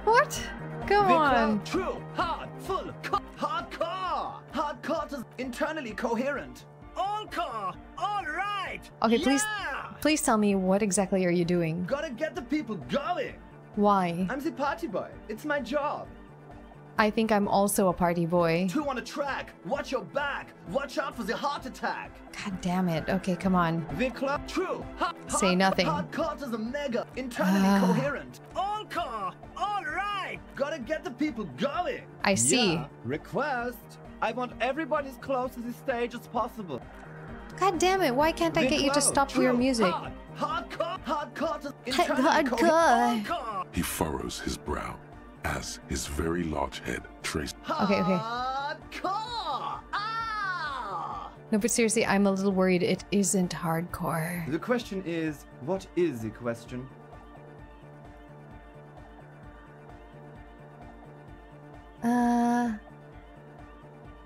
What? Go on. True, hard, full, hardcore! Hardcore is internally coherent. All core, all right! Okay, Yeah! please tell me, what exactly are you doing? Gotta get the people going! Why? I'm the party boy. It's my job. I think I'm also a party boy. 2 on a track. Watch your back. Watch out for the heart attack. God damn it. Okay, come on. The club. True. Say nothing. Hardcore is a mega. Internally coherent. All core. All right. Gotta get the people going. I see. Yeah. Request. I want everybody as close to the stage as possible. God damn it. Why can't I get you to stop your music? Hardcore is internally Hardcore. coherent. He furrows his brow as his very large head traces. Okay. Hardcore. Ah! No, but seriously, I'm a little worried it isn't hardcore. The question is, what is the question?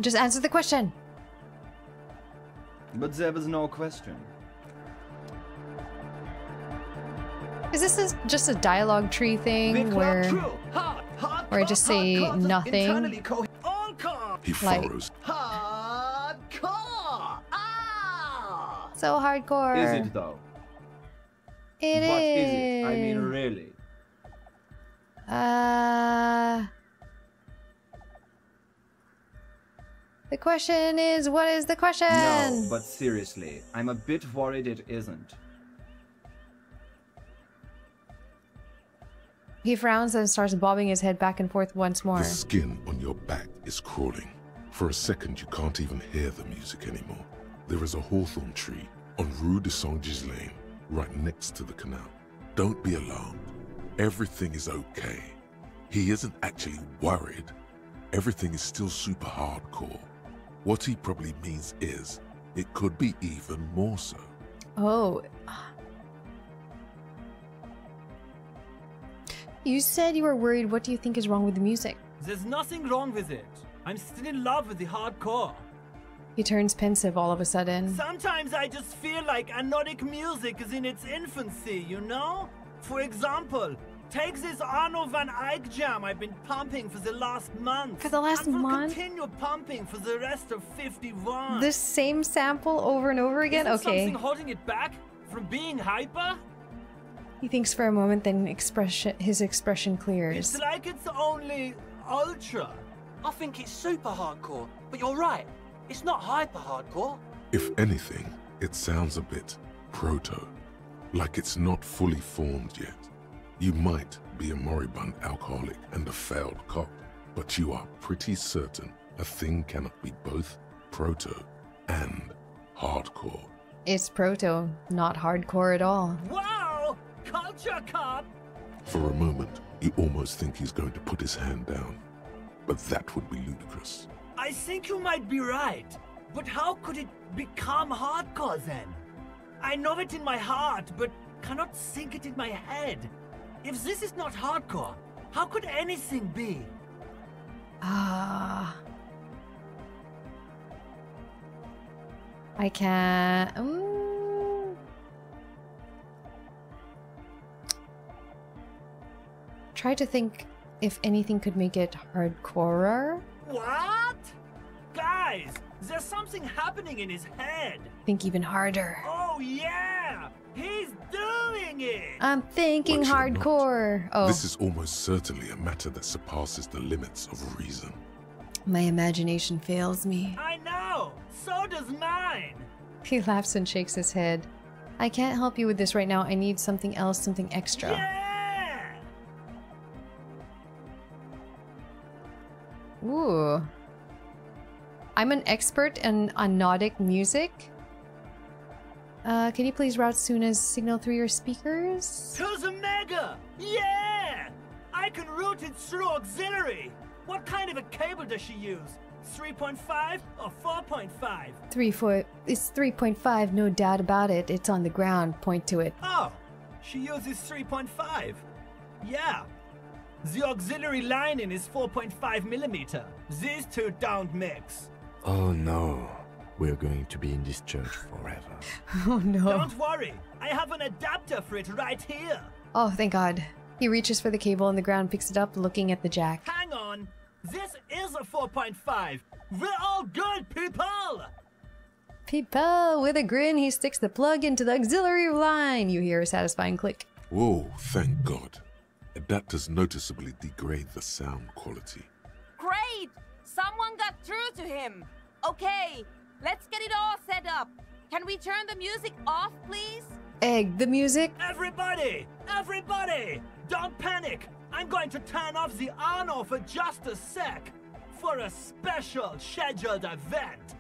Just answer the question. But there was no question. Is this just a dialogue tree thing where I just say nothing? He furrows. Hardcore! Ah! So hardcore. Is it though? It What is. is it? I mean, really. The question is, what is the question? No, but seriously, I'm a bit worried it isn't. He frowns and starts bobbing his head back and forth once more. The skin on your back is crawling. For a second, you can't even hear the music anymore. There is a hawthorn tree on Rue de Saint-Ghislain, right next to the canal. Don't be alarmed. Everything is okay. He isn't actually worried. Everything is still super hardcore. What he probably means is, it could be even more so. Oh. You said you were worried. What do you think is wrong with the music? There's nothing wrong with it. I'm still in love with the hardcore. He turns pensive all of a sudden. Sometimes I just feel like anodic music is in its infancy, you know? For example, take this Arno van Eyck jam I've been pumping for the last month. For the last and month? Continue pumping for the rest of 51. The same sample over and over again? Isn't Okay. something holding it back from being hyper? He thinks for a moment, then his expression clears. It's like it's only ultra. I think it's super hardcore, but you're right. It's not hyper hardcore. If anything, it sounds a bit proto, like it's not fully formed yet. You might be a moribund alcoholic and a failed cop, but you are pretty certain a thing cannot be both proto and hardcore. It's proto, not hardcore at all. Wow! Culture cop! For a moment, you almost think he's going to put his hand down, but that would be ludicrous. I think you might be right, but how could it become hardcore then? I know it in my heart, but cannot think it in my head. If this is not hardcore, how could anything be? I can't. Try to think if anything could make it hardcore. What? Guys, there's something happening in his head. Think even harder. Oh yeah! He's doing it! I'm thinking But you're hardcore. Oh, This is almost certainly a matter that surpasses the limits of reason. my imagination fails me. I know! So does mine! He laughs and shakes his head. I can't help you with this right now. I need something else, something extra. Yeah! Ooh. I'm an expert in anodic music. Can you please route Suna's signal through your speakers? To the mega! Yeah! I can route it through auxiliary! What kind of a cable does she use? 3.5 or 4.5? It's 3.5, no doubt about it. It's on the ground. Point to it. Oh, she uses 3.5. Yeah. The auxiliary lining is 4.5 millimeter. These two don't mix. Oh no, we're going to be in this church forever. Oh no. Don't worry, I have an adapter for it right here. Oh, thank God. He reaches for the cable on the ground, picks it up, looking at the jack. Hang on, this is a 4.5. We're all good, people! People, with a grin, he sticks the plug into the auxiliary line. You hear a satisfying click. Whoa, thank God. Adapters noticeably degrade the sound quality. Great! Someone got through to him. Okay, let's get it all set up. Can we turn the music off, please? Egg, the music? Everybody! Everybody! Don't panic! I'm going to turn off the Arno for just a sec. For a special scheduled event.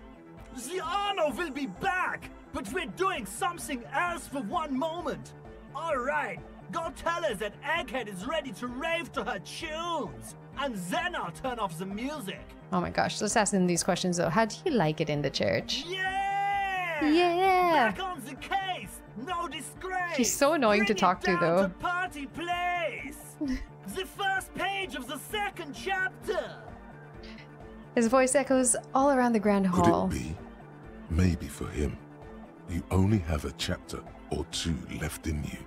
The Arno will be back, but we're doing something else for one moment. Alright, go tell her that Egghead is ready to rave to her tunes. And then I'll turn off the music. Oh my gosh, let's ask him these questions though. How do you like it in the church? Yeah! Yeah! Back on the case! No disgrace! He's so annoying to Bring talk it to, down though. To party place! The first page of the second chapter! His voice echoes all around the grand Could hall. it be? Maybe for him. You only have a chapter or two left in you.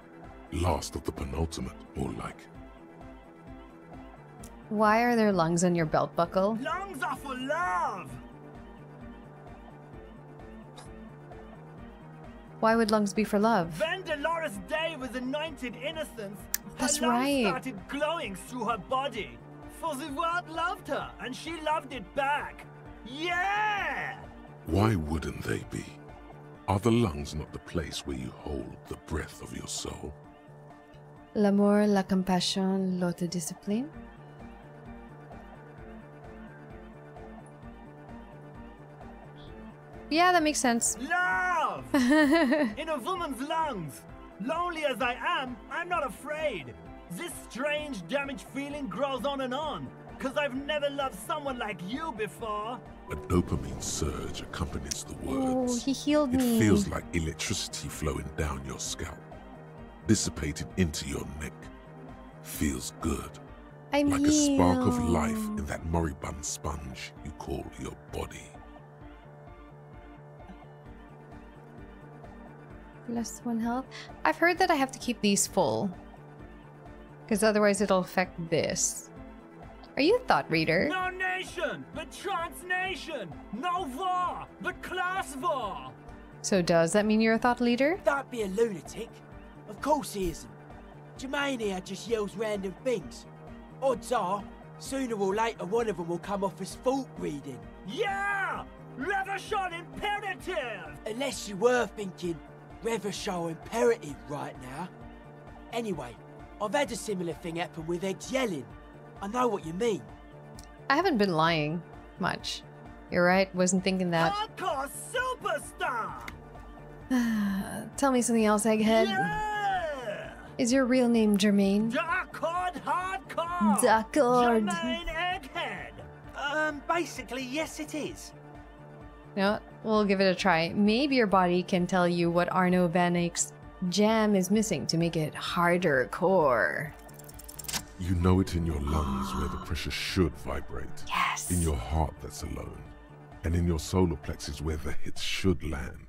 Last of the penultimate, more like. Why are there lungs on your belt buckle? Lungs are for love! Why would lungs be for love? When Dolores Day was anointed innocence, That's her lungs right. started glowing through her body. For the world loved her, and she loved it back. Yeah! Why wouldn't they be? Are the lungs not the place where you hold the breath of your soul? L'amour, la compassion, l'autodiscipline. Yeah, that makes sense. Love! In a woman's lungs. Lonely as I am, I'm not afraid. This strange, damaged feeling grows on, cause I've never loved someone like you before. A dopamine surge accompanies the Oh, words. he healed It me. feels like electricity flowing down your scalp, dissipated into your neck. Feels good. I'm Like a spark of healed. life in that moribund sponge you call your body. Plus 1 health. I've heard that I have to keep these full. Because otherwise it'll affect this. Are you a thought reader? No nation, but transnation. No war, but class war. So does that mean you're a thought leader? Don't be a lunatic. Of course he isn't. Jermaine here just yells random things. Odds are, sooner or later one of them will come off as fault reading. Yeah! Revolution imperative! Unless you were thinking Revolution imperative right now. Anyway, I've had a similar thing happen with eggs yelling. I know what you mean. I haven't been lying much. You're right, wasn't thinking that. Hardcore superstar! Tell me something else, Egghead. Yeah! Is your real name Jermaine? Darkord hardcore! Darkord. Jermaine Egghead! Basically, yes it is. No, we'll give it a try. Maybe your body can tell you what Arno Van Eyck's jam is missing to make it harder core. You know it in your lungs where the pressure should vibrate. Yes. In your heart that's alone. And in your solar plexus where the hits should land.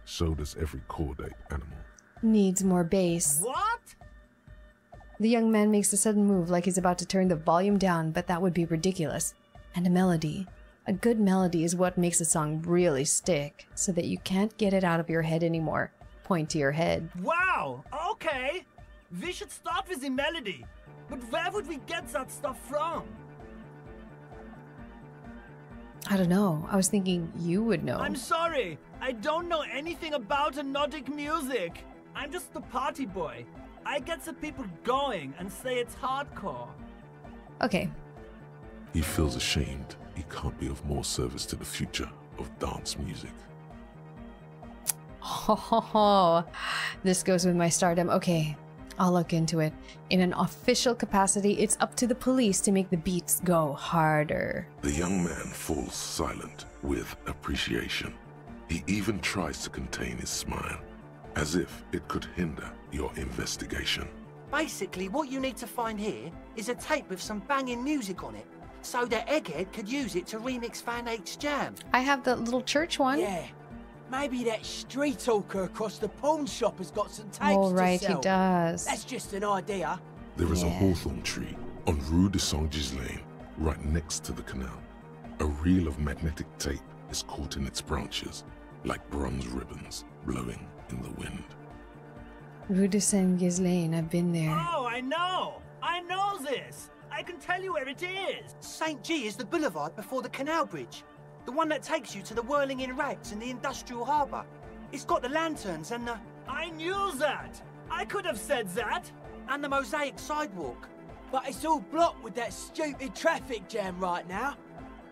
So does every chordate animal. Needs more bass. What? The young man makes a sudden move like he's about to turn the volume down, but that would be ridiculous. And a melody. A good melody is what makes a song really stick, so that you can't get it out of your head anymore. Point to your head. Wow, okay. We should start with the melody. But where would we get that stuff from? I don't know. I was thinking you would know. I'm sorry. I don't know anything about Nordic music. I'm just the party boy. I get the people going and say it's hardcore. Okay. He feels ashamed he can't be of more service to the future of dance music. Ho ho ho. This goes with my stardom. Okay, I'll look into it. In an official capacity, it's up to the police to make the beats go harder. The young man falls silent with appreciation. He even tries to contain his smile, as if it could hinder your investigation. Basically, what you need to find here is a tape with some banging music on it, so that Egghead could use it to remix Van Eyck's jam. I have the little church one. Yeah. Maybe that street hawker across the pawn shop has got some tapes Oh, right, to sell. he does. That's just an idea. There is a Yeah. hawthorn tree on Rue de Saint-Ghislain, right next to the canal. A reel of magnetic tape is caught in its branches, like bronze ribbons blowing in the wind. Rue de Saint-Ghislain, I've been there. Oh, I know! I know this! I can tell you where it is! St. G is the boulevard before the canal bridge. The one that takes you to the whirling in rags and the industrial harbour. It's got the lanterns and the... I knew that! I could have said that! and the mosaic sidewalk. But it's all blocked with that stupid traffic jam right now.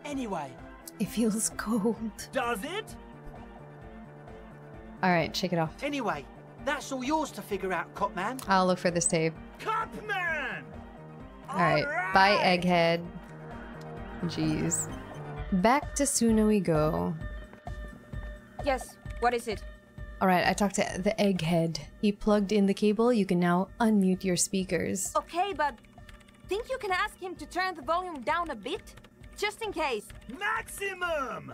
Anyway. It feels cold. Does it? Alright, shake it off. Anyway, that's all yours to figure out, Copman. I'll look for this tape. Copman! Alright, bye, Egghead. Jeez. Back to Suna we go. Yes, what is it? Alright, I talked to the Egghead. He plugged in the cable. You can now unmute your speakers. Okay, but think you can ask him to turn the volume down a bit? Just in case. Maximum!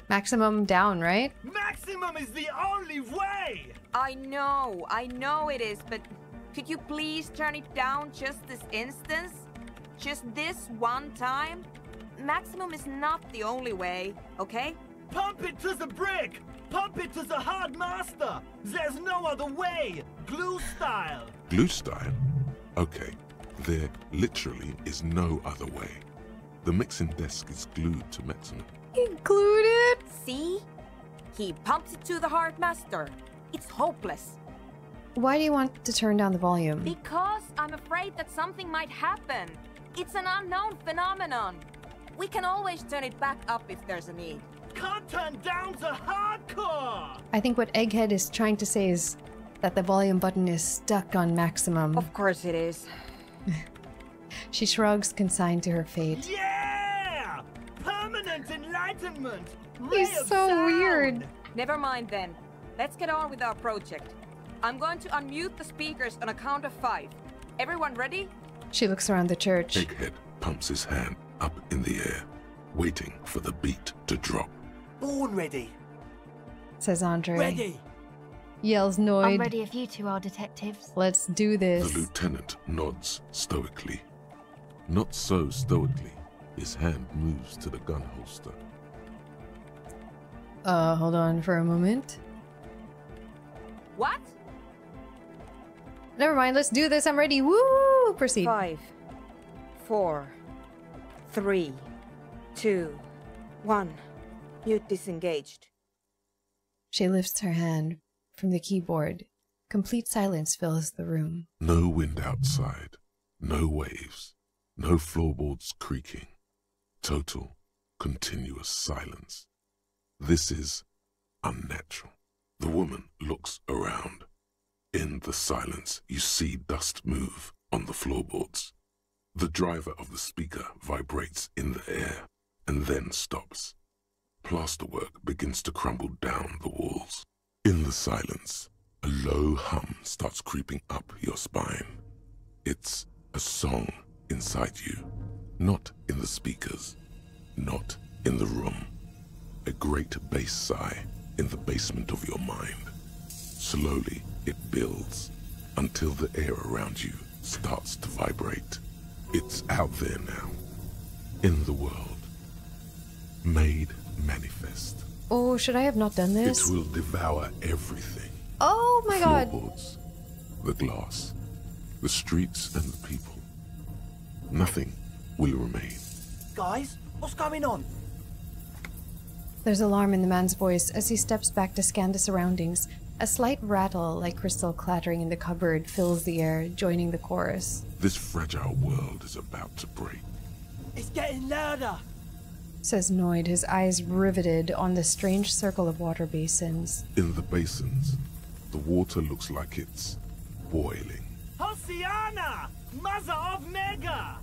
Maximum down, right? Maximum is the only way! I know it is, but could you please turn it down just this instance? Just this one time? Maximum is not the only way, okay? Pump it to the brick! Pump it to the hard master! There's no other way! Glue style! Glue style? Okay, there literally is no other way. The mixing desk is glued to maximum. Included? See? He pumps it to the hard master. It's hopeless. Why do you want to turn down the volume? Because I'm afraid that something might happen. It's an unknown phenomenon. We can always turn it back up if there's a need. Can't turn down to hardcore! I think what Egghead is trying to say is that the volume button is stuck on maximum. Of course it is. She shrugs, consigned to her fate. Yeah! Permanent enlightenment! He's Ray of so sound! weird. Never mind then. Let's get on with our project. I'm going to unmute the speakers on a count of 5. Everyone ready? She looks around the church. Egghead pumps his hand up in the air, waiting for the beat to drop. Born ready. Says Andre. Ready. Yells Noid. I'm ready if you two are detectives. Let's do this. The lieutenant nods stoically. Not so stoically, his hand moves to the gun holster. Hold on for a moment. What? Never mind, let's do this. I'm ready. Woo! Proceed. 5, 4, 3, 2, 1. Mute disengaged. She lifts her hand from the keyboard. Complete silence fills the room. No wind outside, no waves, no floorboards creaking. Total, continuous silence. This is unnatural. The woman looks around. In the silence, you see dust move on the floorboards. The driver of the speaker vibrates in the air and then stops. Plasterwork begins to crumble down the walls. In the silence, a low hum starts creeping up your spine. It's a song inside you, not in the speakers, not in the room. A great bass sigh in the basement of your mind. Slowly, it builds until the air around you starts to vibrate. It's out there now, in the world, made manifest. Oh, should I have not done this? It will devour everything. Oh my god. Floorboards, the glass, the streets and the people. Nothing will remain. Guys, what's going on? There's alarm in the man's voice as he steps back to scan the surroundings. A slight rattle, like crystal clattering in the cupboard, fills the air, joining the chorus. This fragile world is about to break. It's getting louder. Says Noid, his eyes riveted on the strange circle of water basins. In the basins, the water looks like it's boiling. Hosiana! Mother of Mega!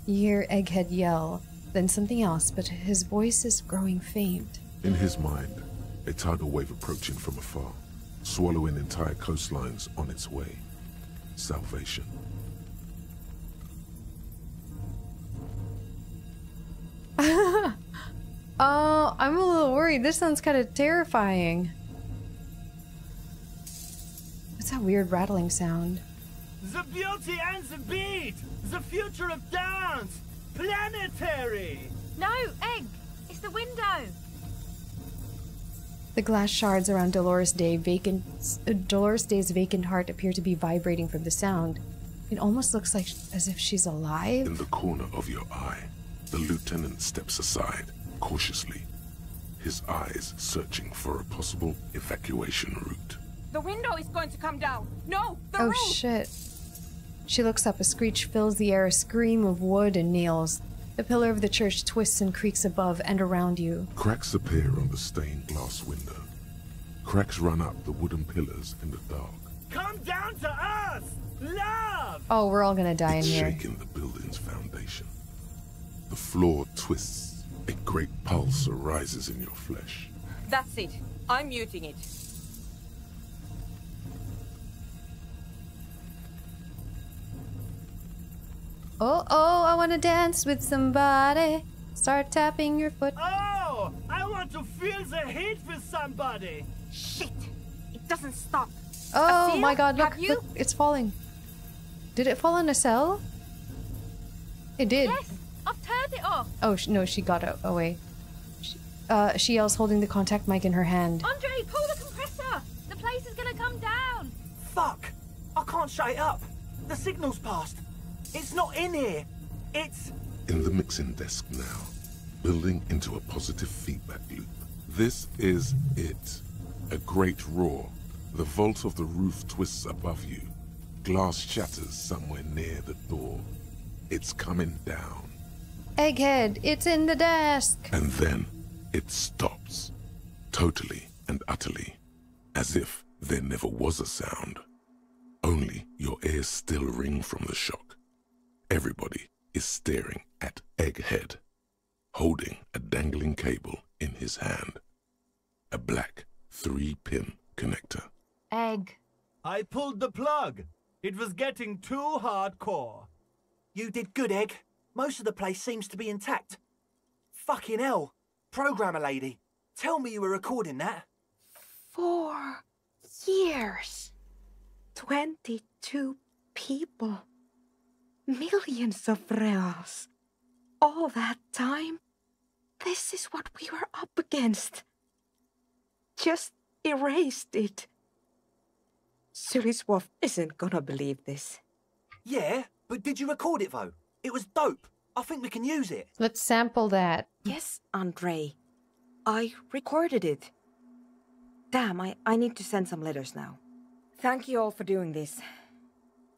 You hear Egghead yell, then something else, but his voice is growing faint. In his mind, a tidal wave approaching from afar, swallowing entire coastlines on its way. Salvation. Oh, I'm a little worried. This sounds kind of terrifying. What's that weird rattling sound? The beauty and the beat! The future of dance! Planetary! No, Egg! It's the window! The glass shards around Dolores Day's vacant heart appear to be vibrating from the sound. It almost looks like as if she's alive. In the corner of your eye, the lieutenant steps aside, cautiously, his eyes searching for a possible evacuation route. The window is going to come down. No, the Oh roof! shit. She looks up, a screech fills the air, a scream of wood and nails. The pillar of the church twists and creaks above and around you. Cracks appear on the stained glass window. Cracks run up the wooden pillars in the dark. Come down to us! Love! Oh, we're all gonna die in It's here. shaking the building's foundation. The floor twists. A great pulse arises in your flesh. That's it. I'm muting it. Oh, I wanna dance with somebody. Start tapping your foot. Oh! I want want to feel the heat with somebody. Shit! It doesn't stop. Oh Asil, my god, look, have you? look, it's falling. Did it fall in a cell? It did. Yes, I've turned it off. Oh, no, she got away. She yells, holding the contact mic in her hand. Andre, pull the compressor. The place is gonna come down. Fuck! I can't shut it up. The signal's passed. It's not in here. It's... In the mixing desk now, building into a positive feedback loop. This is it. A great roar. The vault of the roof twists above you. Glass shatters somewhere near the door. It's coming down. Egghead, it's in the desk. And then it stops. Totally and utterly. As if there never was a sound. Only your ears still ring from the shock. Everybody is staring at Egghead, holding a dangling cable in his hand. A black 3-pin connector. Egg. I pulled the plug. It was getting too hardcore. You did good, Egg. Most of the place seems to be intact. Fucking hell. Programmer lady, tell me you were recording that. 4 years. 22 people. Millions of reals. All that time? This is what we were up against. Just erased it. Suliswolf isn't gonna believe this. Yeah, but did you record it though? It was dope. I think we can use it. Let's sample that. Yes, Andre. I recorded it. Damn, I need to send some letters now. Thank you all for doing this.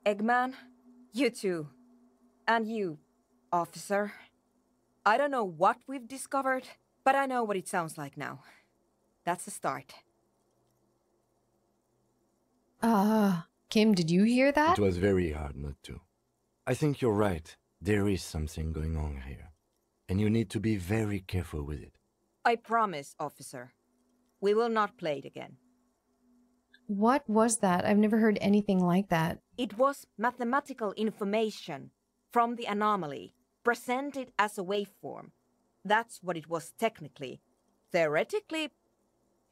Eggman, you too. And you, officer. I don't know what we've discovered, but I know what it sounds like now. That's a start. Kim, did you hear that? It was very hard not to. I think you're right. There is something going on here. And you need to be very careful with it. I promise, officer. We will not play it again. What was that? I've never heard anything like that. It was mathematical information from the anomaly, presented as a waveform. That's what it was technically. Theoretically...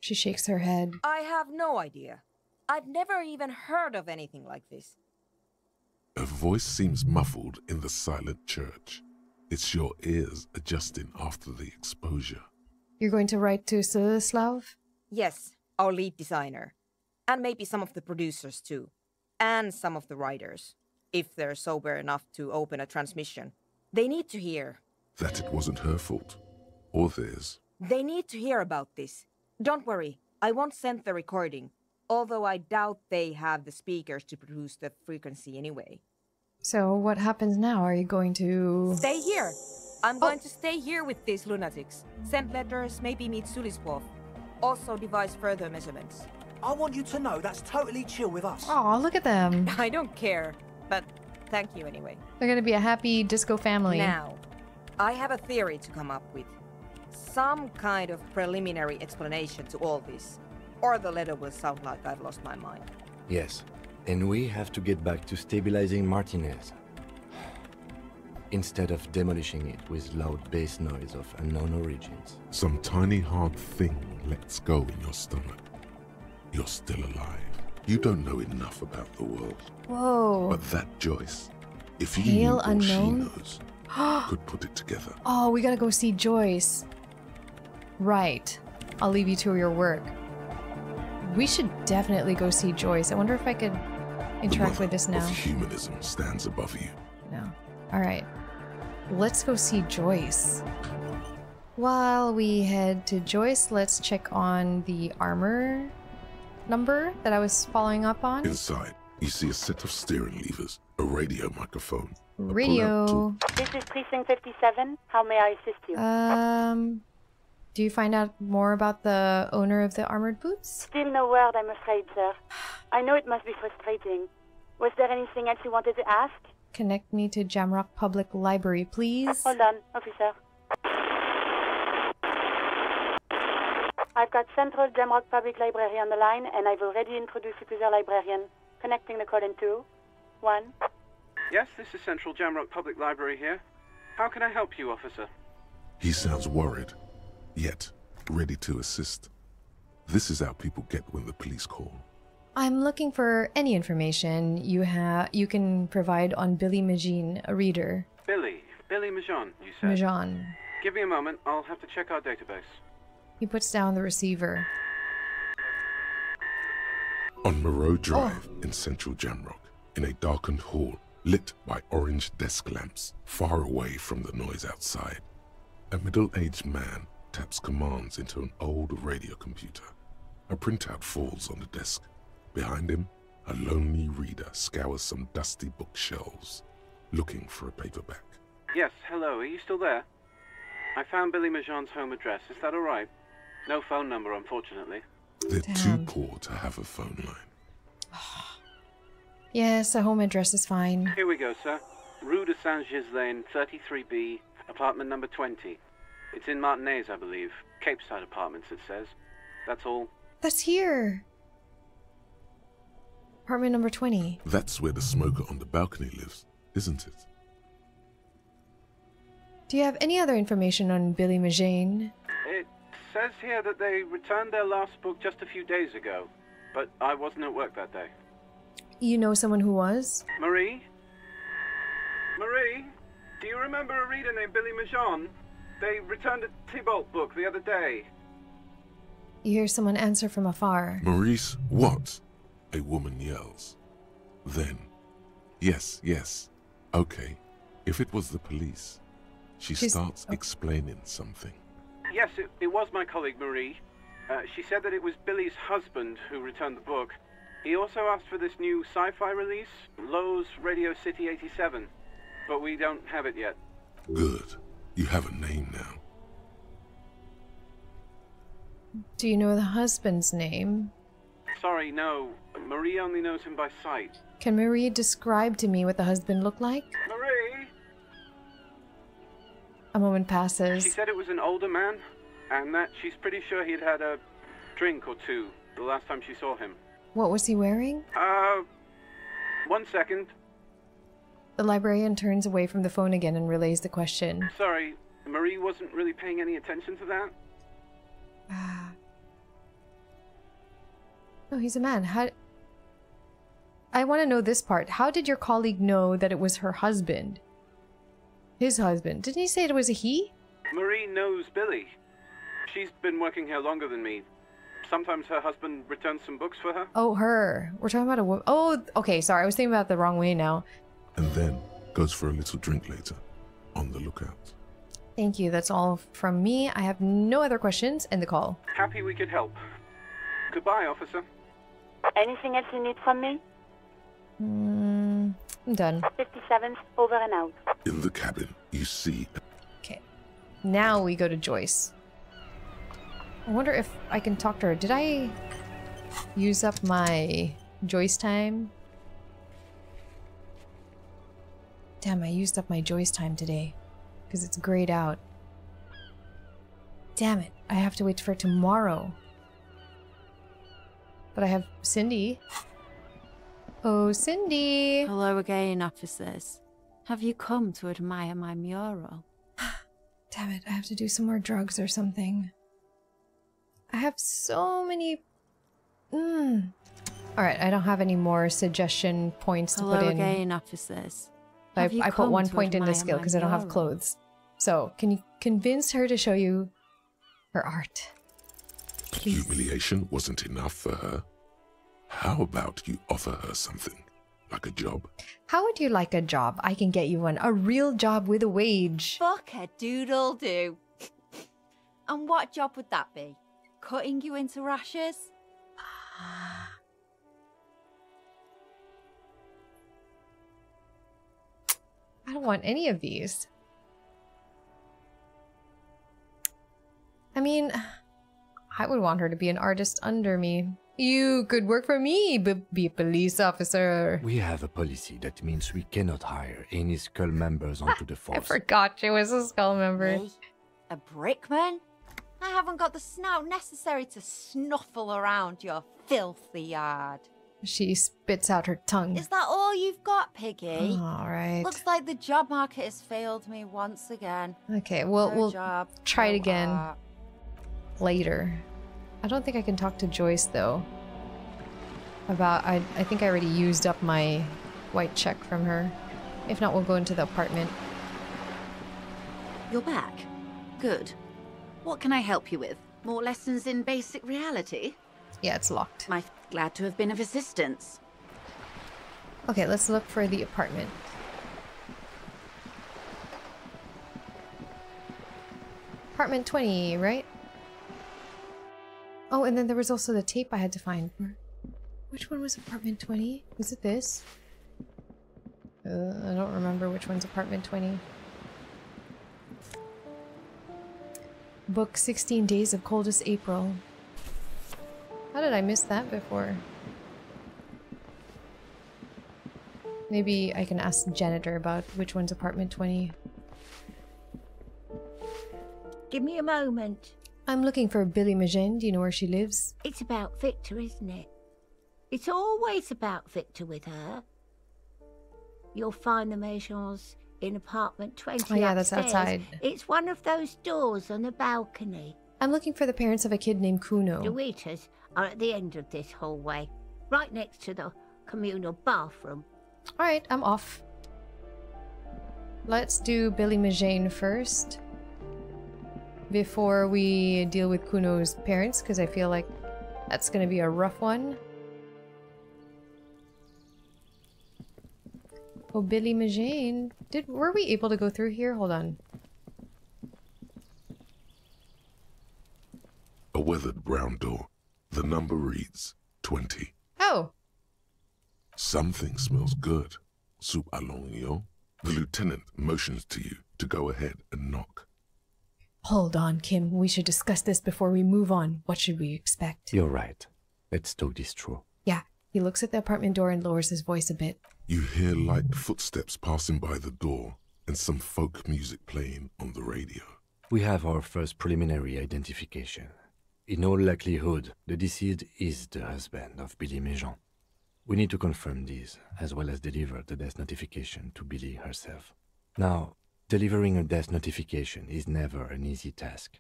She shakes her head. I have no idea. I've never even heard of anything like this. A voice seems muffled in the silent church. It's your ears adjusting after the exposure. You're going to write to Sulislav? Yes, our lead designer. And maybe some of the producers too. And some of the writers. If they're sober enough to open a transmission. They need to hear. That it wasn't her fault. Or theirs. They need to hear about this. Don't worry, I won't send the recording. Although I doubt they have the speakers to produce the frequency anyway. So what happens now? Are you going to... Stay here! I'm going to stay here with these lunatics. Send letters, maybe meet Suliswolf. Also devise further measurements. I want you to know that's totally chill with us. Aw, look at them. I don't care, but thank you anyway. They're gonna be a happy disco family. Now, I have a theory to come up with. Some kind of preliminary explanation to all this. Or the letter will sound like I've lost my mind. Yes, and we have to get back to stabilizing Martinez. Instead of demolishing it with loud bass noise of unknown origins. Some tiny hard thing lets go in your stomach. You're still alive. You don't know enough about the world. Whoa. But that Joyce, if you Hail knew all unknown? she knows, could put it together. Oh, we gotta go see Joyce. Right. I'll leave you to your work. We should definitely go see Joyce. I wonder if I could interact with this now. The mother of humanism stands above you. No. Alright. Let's go see Joyce. While we head to Joyce, let's check on the armor number that I was following up on. Inside, you see a set of steering levers, a radio microphone. Radio. This is Precinct 57. How may I assist you? Do you find out more about the owner of the armored boots? Still no word, I'm afraid, sir. I know it must be frustrating. Was there anything else you wanted to ask? Connect me to Jamrock Public Library, please. Hold on, officer. I've got Central Jamrock Public Library on the line, and I've already introduced you to their librarian. Connecting the call in 2, 1. Yes, this is Central Jamrock Public Library here. How can I help you, officer? He sounds worried, yet ready to assist. This is how people get when the police call. I'm looking for any information you can provide on Billy Majin, a reader. Billy Majon, you said? Majon. Give me a moment, I'll have to check our database. He puts down the receiver. On Moreau Drive in central Jamrock, in a darkened hall lit by orange desk lamps, far away from the noise outside, a middle-aged man taps commands into an old radio computer. A printout falls on the desk. Behind him, a lonely reader scours some dusty bookshelves, looking for a paperback. Yes, hello, are you still there? I found Billy Majon's home address, is that alright? No phone number, unfortunately. They're too poor to have a phone line. Yes, a home address is fine. Here we go, sir. Rue de Saint-Ghislain, 33B, apartment number 20. It's in Martinez, I believe. Capeside Apartments, it says. That's all. That's here. Apartment number 20. That's where the smoker on the balcony lives, isn't it? Do you have any other information on Billy Majin? It says here that they returned their last book just a few days ago, but I wasn't at work that day. You know someone who was? Marie? Marie? Do you remember a reader named Billy Majon? They returned a Tybalt book the other day. You hear someone answer from afar. Maurice, what? A woman yells. Then, yes, okay, if it was the police. She starts explaining something. Yes, it was my colleague Marie. She said that it was Billy's husband who returned the book. He also asked for this new sci-fi release, Lowe's Radio City 87, but we don't have it yet. Good. You have a name now. Do you know the husband's name? Sorry, no. Marie only knows him by sight. Can Marie describe to me what the husband looked like? Marie! A moment passes. She said it was an older man, and that she's pretty sure he'd had a drink or two the last time she saw him. What was he wearing? 1 second. The librarian turns away from the phone again and relays the question. Sorry, Marie wasn't really paying any attention to that. No, he's a man. I want to know this part. How did your colleague know that it was her husband? His husband. Didn't he say it was a he? Marie knows Billy. She's been working here longer than me. Sometimes her husband returns some books for her. Oh, her. We're talking about a woman. Oh, okay. Sorry, I was thinking about it the wrong way now. And then goes for a little drink later. On the lookout. Thank you. That's all from me. I have no other questions. End the call. Happy we could help. Goodbye, officer. Anything else you need from me? I'm done. 57th, over and out. In the cabin, you see... Okay. Now we go to Joyce. I wonder if I can talk to her. Did I use up my Joyce time? Damn, I used up my Joyce time today. Because it's grayed out. Damn it. I have to wait for tomorrow. But I have Cindy. Oh, Cindy! Hello again, officers. Have you come to admire my mural? Damn it, I have to do some more drugs or something. I have so many... Alright, I don't have any more suggestion points to put in. Hello again, officers. I put 1 point into skill because I don't have clothes. So, can you convince her to show you her art? Please. Humiliation wasn't enough for her. How about you offer her something? Like a job? How would you like a job? I can get you one. A real job with a wage. Fuck a doodle do. And what job would that be? Cutting you into rashers? I don't want any of these. I mean, I would want her to be an artist under me. You could work for me, but be a police officer. We have a policy that means we cannot hire any Skull members onto the force. I forgot she was a Skull member. Me? A brickman? I haven't got the snout necessary to snuffle around your filthy yard. She spits out her tongue. Is that all you've got, Piggy? All right. Looks like the job market has failed me once again. Okay, we'll job, try it again. later. I don't think I can talk to Joyce though. About I think I already used up my white check from her. If not, we'll go into the apartment. You're back. Good. What can I help you with? More lessons in basic reality? Yeah, it's locked. Glad to have been of assistance. Okay, let's look for the apartment. Apartment 20, right? Oh, and then there was also the tape I had to find. Which one was apartment 20? Was it this? I don't remember which one's apartment 20. Book 16 Days of Coldest April. How did I miss that before? Maybe I can ask the janitor about which one's apartment 20. Give me a moment. I'm looking for Billy Magin. Do you know where she lives? It's about Victor, isn't it? It's always about Victor with her. You'll find the Maisons in apartment 20 Oh yeah, upstairs. that's outside. It's one of those doors on the balcony. I'm looking for the parents of a kid named Kuno. The waiters are at the end of this hallway, right next to the communal bathroom. Alright, I'm off. Let's do Billy Magin first. Before we deal with Kuno's parents, because I feel like that's going to be a rough one. Oh, Billy Magin. Were we able to go through here? Hold on. A weathered brown door. The number reads 20. Oh! Something smells good. Soup à l'oignon. The lieutenant motions to you to go ahead and knock. Hold on, Kim. We should discuss this before we move on. What should we expect? You're right. Let's talk this through. Yeah. He looks at the apartment door and lowers his voice a bit. You hear light footsteps passing by the door and some folk music playing on the radio. We have our first preliminary identification. In all likelihood, the deceased is the husband of Billy Magin. We need to confirm this, as well as deliver the death notification to Billy herself. Now, delivering a death notification is never an easy task.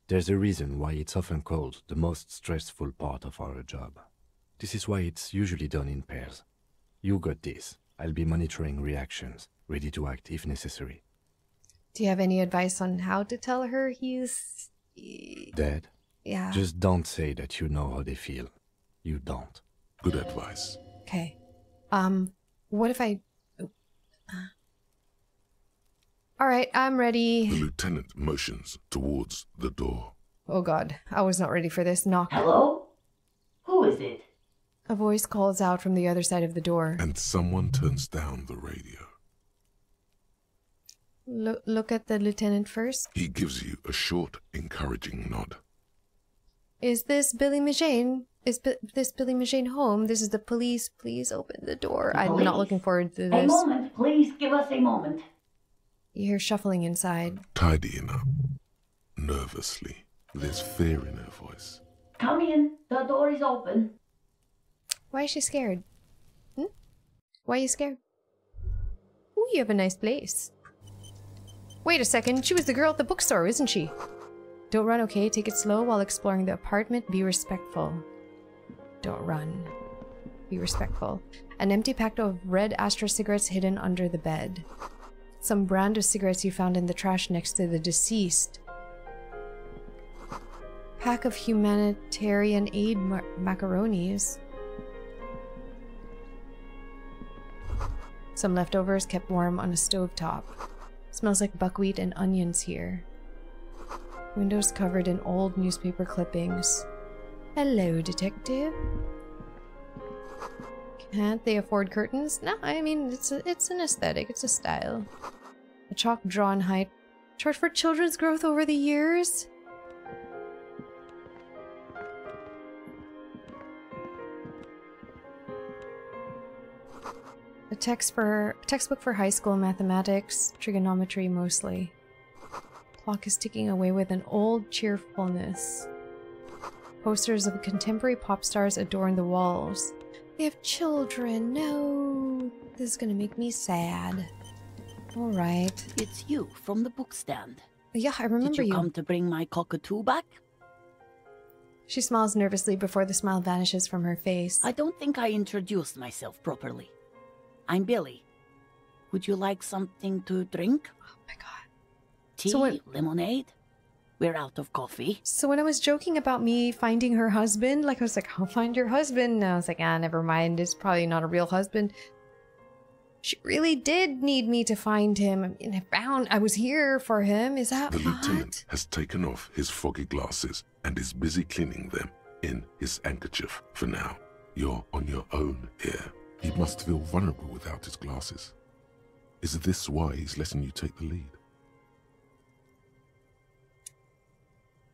There's a reason why it's often called the most stressful part of our job. This is why it's usually done in pairs. You got this. I'll be monitoring reactions, ready to act if necessary. Do you have any advice on how to tell her he's... Dead? Yeah. Just don't say that you know how they feel. You don't. Good advice. Okay. What if I... Alright, I'm ready. The lieutenant motions towards the door. Oh god, I was not ready for this. Knock. Hello? Who is it? A voice calls out from the other side of the door. And someone turns down the radio. Look at the lieutenant first. He gives you a short, encouraging nod. Is this Billy Magin? Is this Billy Magin home? This is the police. Please open the door. I'm not looking forward to this. A moment, please. Give us a moment. You hear shuffling inside. Tidying up. Nervously. There's fear in her voice. Come in. The door is open. Why is she scared? Why are you scared? Ooh, you have a nice place. Wait a second. She was the girl at the bookstore, isn't she? Don't run, okay? Take it slow while exploring the apartment. Be respectful. Don't run. Be respectful. An empty pack of red Astra cigarettes hidden under the bed. Some brand of cigarettes you found in the trash next to the deceased. Pack of humanitarian aid macaronis. Some leftovers kept warm on a stovetop. Smells like buckwheat and onions here. Windows covered in old newspaper clippings. Hello, detective. Can't they afford curtains? No, I mean, it's an aesthetic. It's a style. A chalk drawn height. Chart for children's growth over the years? A textbook for high school mathematics, trigonometry mostly. Clock is ticking away with an old cheerfulness. Posters of contemporary pop stars adorn the walls. They have children. No, this is gonna make me sad. All right. It's you from the bookstand. Yeah, I remember Did you you. come to bring my cockatoo back? She smiles nervously before the smile vanishes from her face. I don't think I introduced myself properly. I'm Billy. Would you like something to drink? Oh my god. Tea? Lemonade? We're out of coffee. So when I was joking about me finding her husband, like I was like, I'll find your husband. And I was like, never mind. It's probably not a real husband. She really did need me to find him. And I was here for him. Is that The lieutenant has taken off his foggy glasses and is busy cleaning them in his handkerchief for now. You're on your own here. He must feel vulnerable without his glasses. Is this why he's letting you take the lead?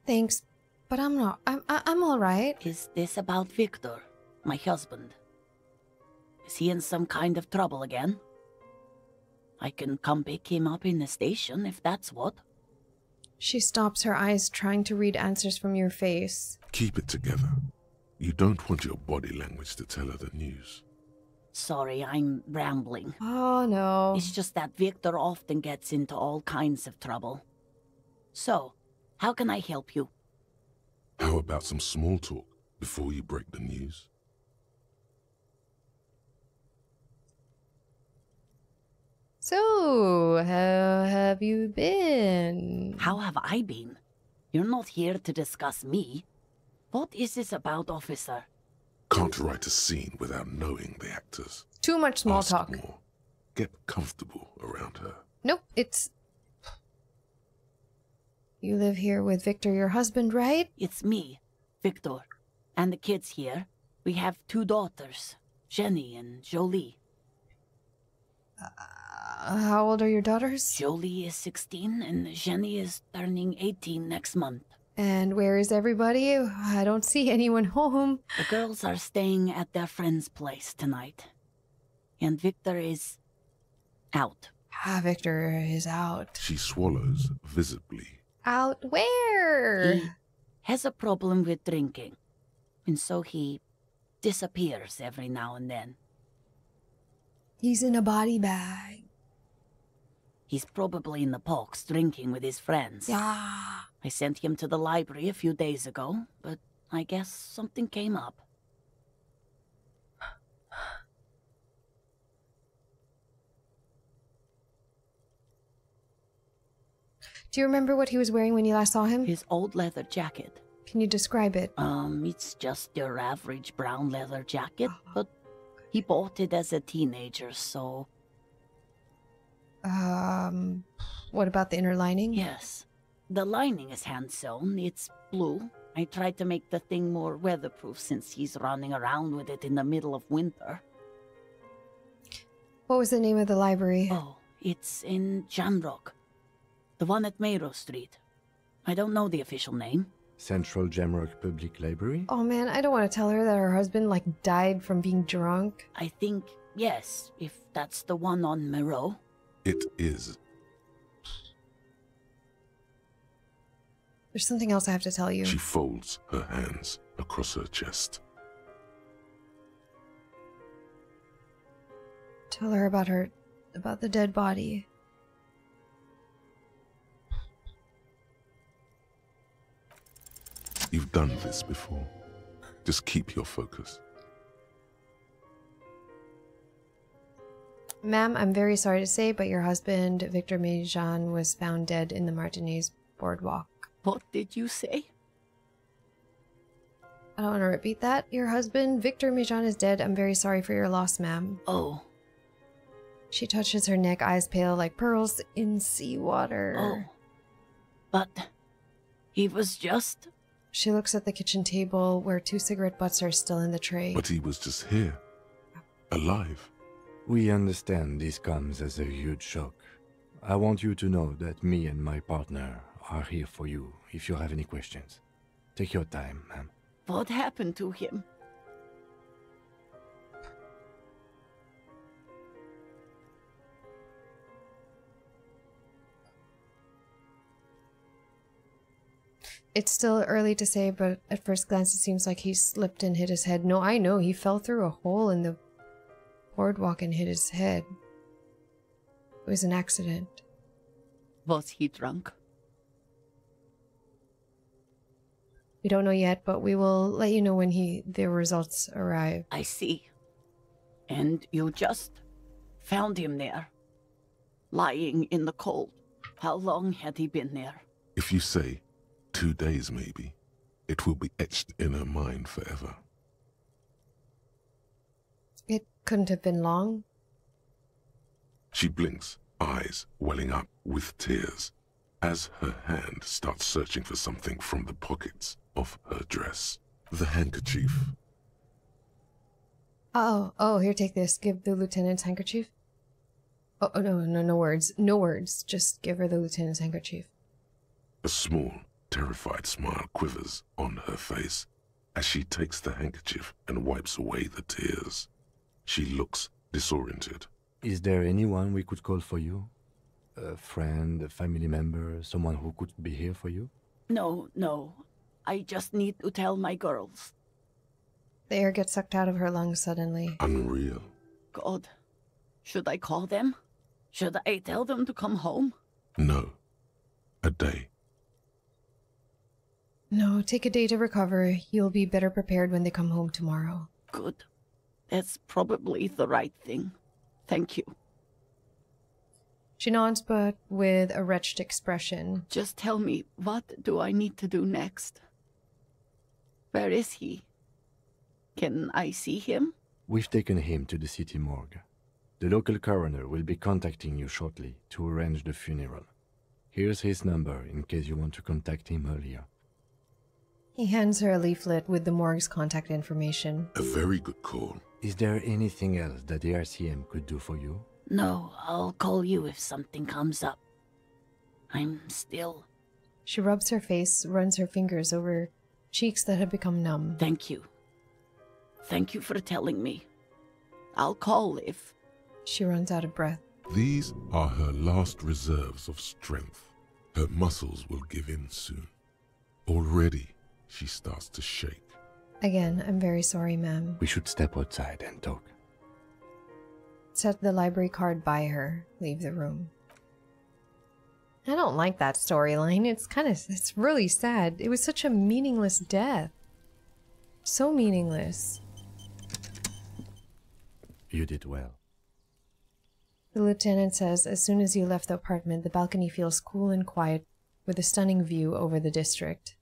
Thanks, but I'm not. I'm all right. Is this about Victor, my husband? Is he in some kind of trouble again? I can come pick him up in the station if that's what. She stops, her eyes trying to read answers from your face. Keep it together. You don't want your body language to tell her the news. Sorry, I'm rambling. Oh, no. It's just that Victor often gets into all kinds of trouble. So, how can I help you? How about some small talk before you break the news? So, how have you been? How have I been? You're not here to discuss me. What is this about, officer? Can't write a scene without knowing the actors. Too much small Ask talk. more. Get comfortable around her. Nope, it's... You live here with Victor, your husband, right? It's me, Victor. And the kids here. We have 2 daughters, Jenny and Jolie. How old are your daughters? Jolie is 16 and Jenny is turning 18 next month. And where is everybody? I don't see anyone home. The girls are staying at their friend's place tonight. And Victor is out. Victor is out. She swallows visibly. Out where? He has a problem with drinking. And so he disappears every now and then. He's in a body bag. He's probably in the parks drinking with his friends. Yeah. I sent him to the library a few days ago, but I guess something came up. Do you remember what he was wearing when you last saw him? His old leather jacket. Can you describe it? It's just your average brown leather jacket, but he bought it as a teenager, so... What about the inner lining? Yes. The lining is hand-sewn. It's blue. I tried to make the thing more weatherproof since he's running around with it in the middle of winter. What was the name of the library? Oh, it's in Jamrock. The one at Mayrow Street. I don't know the official name. Central Jamrock Public Library? Oh man, I don't want to tell her that her husband, died from being drunk. I think, yes, if that's the one on Mayrow. It is. There's something else I have to tell you. She folds her hands across her chest. Tell her about the dead body. You've done this before. Just keep your focus. Ma'am, I'm very sorry to say, but your husband, Victor Mejean, was found dead in the Martinez boardwalk. What did you say? I don't want to repeat that. Your husband, Victor Mejean, is dead. I'm very sorry for your loss, ma'am. Oh. She touches her neck, eyes pale like pearls in seawater. Oh. But he was just... She looks at the kitchen table where 2 cigarette butts are still in the tray. But he was just here. Alive. We understand this comes as a huge shock. I want you to know that me and my partner are here for you if you have any questions. Take your time, ma'am. What happened to him? It's still early to say, but at first glance it seems like he slipped and hit his head. No, I know. He fell through a hole in the boardwalk and hit his head. It was an accident. Was he drunk? We don't know yet, but we will let you know when the results arrive. I see. And you just found him there, lying in the cold. How long had he been there? If you say 2 days maybe, it will be etched in her mind forever. It couldn't have been long. She blinks, eyes welling up with tears, as her hand starts searching for something from the pockets of her dress. The handkerchief. Oh, here, take this. Give the lieutenant's handkerchief. Oh, no words. No words. Just give her the lieutenant's handkerchief. A small, terrified smile quivers on her face as she takes the handkerchief and wipes away the tears. She looks disoriented. Is there anyone we could call for you? A friend, a family member, someone who could be here for you? No. I just need to tell my girls. The air gets sucked out of her lungs suddenly. Unreal. God. Should I call them? Should I tell them to come home? No. A day. No, take a day to recover. You'll be better prepared when they come home tomorrow. Good. That's probably the right thing. Thank you. She nods, but with a wretched expression. Just tell me, what do I need to do next? Where is he? Can I see him? We've taken him to the city morgue. The local coroner will be contacting you shortly to arrange the funeral. Here's his number in case you want to contact him earlier. He hands her a leaflet with the morgue's contact information. A very good call. Is there anything else that the RCM could do for you? No, I'll call you if something comes up. I'm still... She rubs her face, runs her fingers over cheeks that have become numb. Thank you. Thank you for telling me. I'll call if... She runs out of breath. These are her last reserves of strength. Her muscles will give in soon. Already, she starts to shake. Again, I'm very sorry, ma'am. We should step outside and talk. Set the library card by her. Leave the room. I don't like that storyline. It's really sad. It was such a meaningless death. So meaningless. You did well. The lieutenant says, as soon as you left the apartment, the balcony feels cool and quiet, with a stunning view over the district.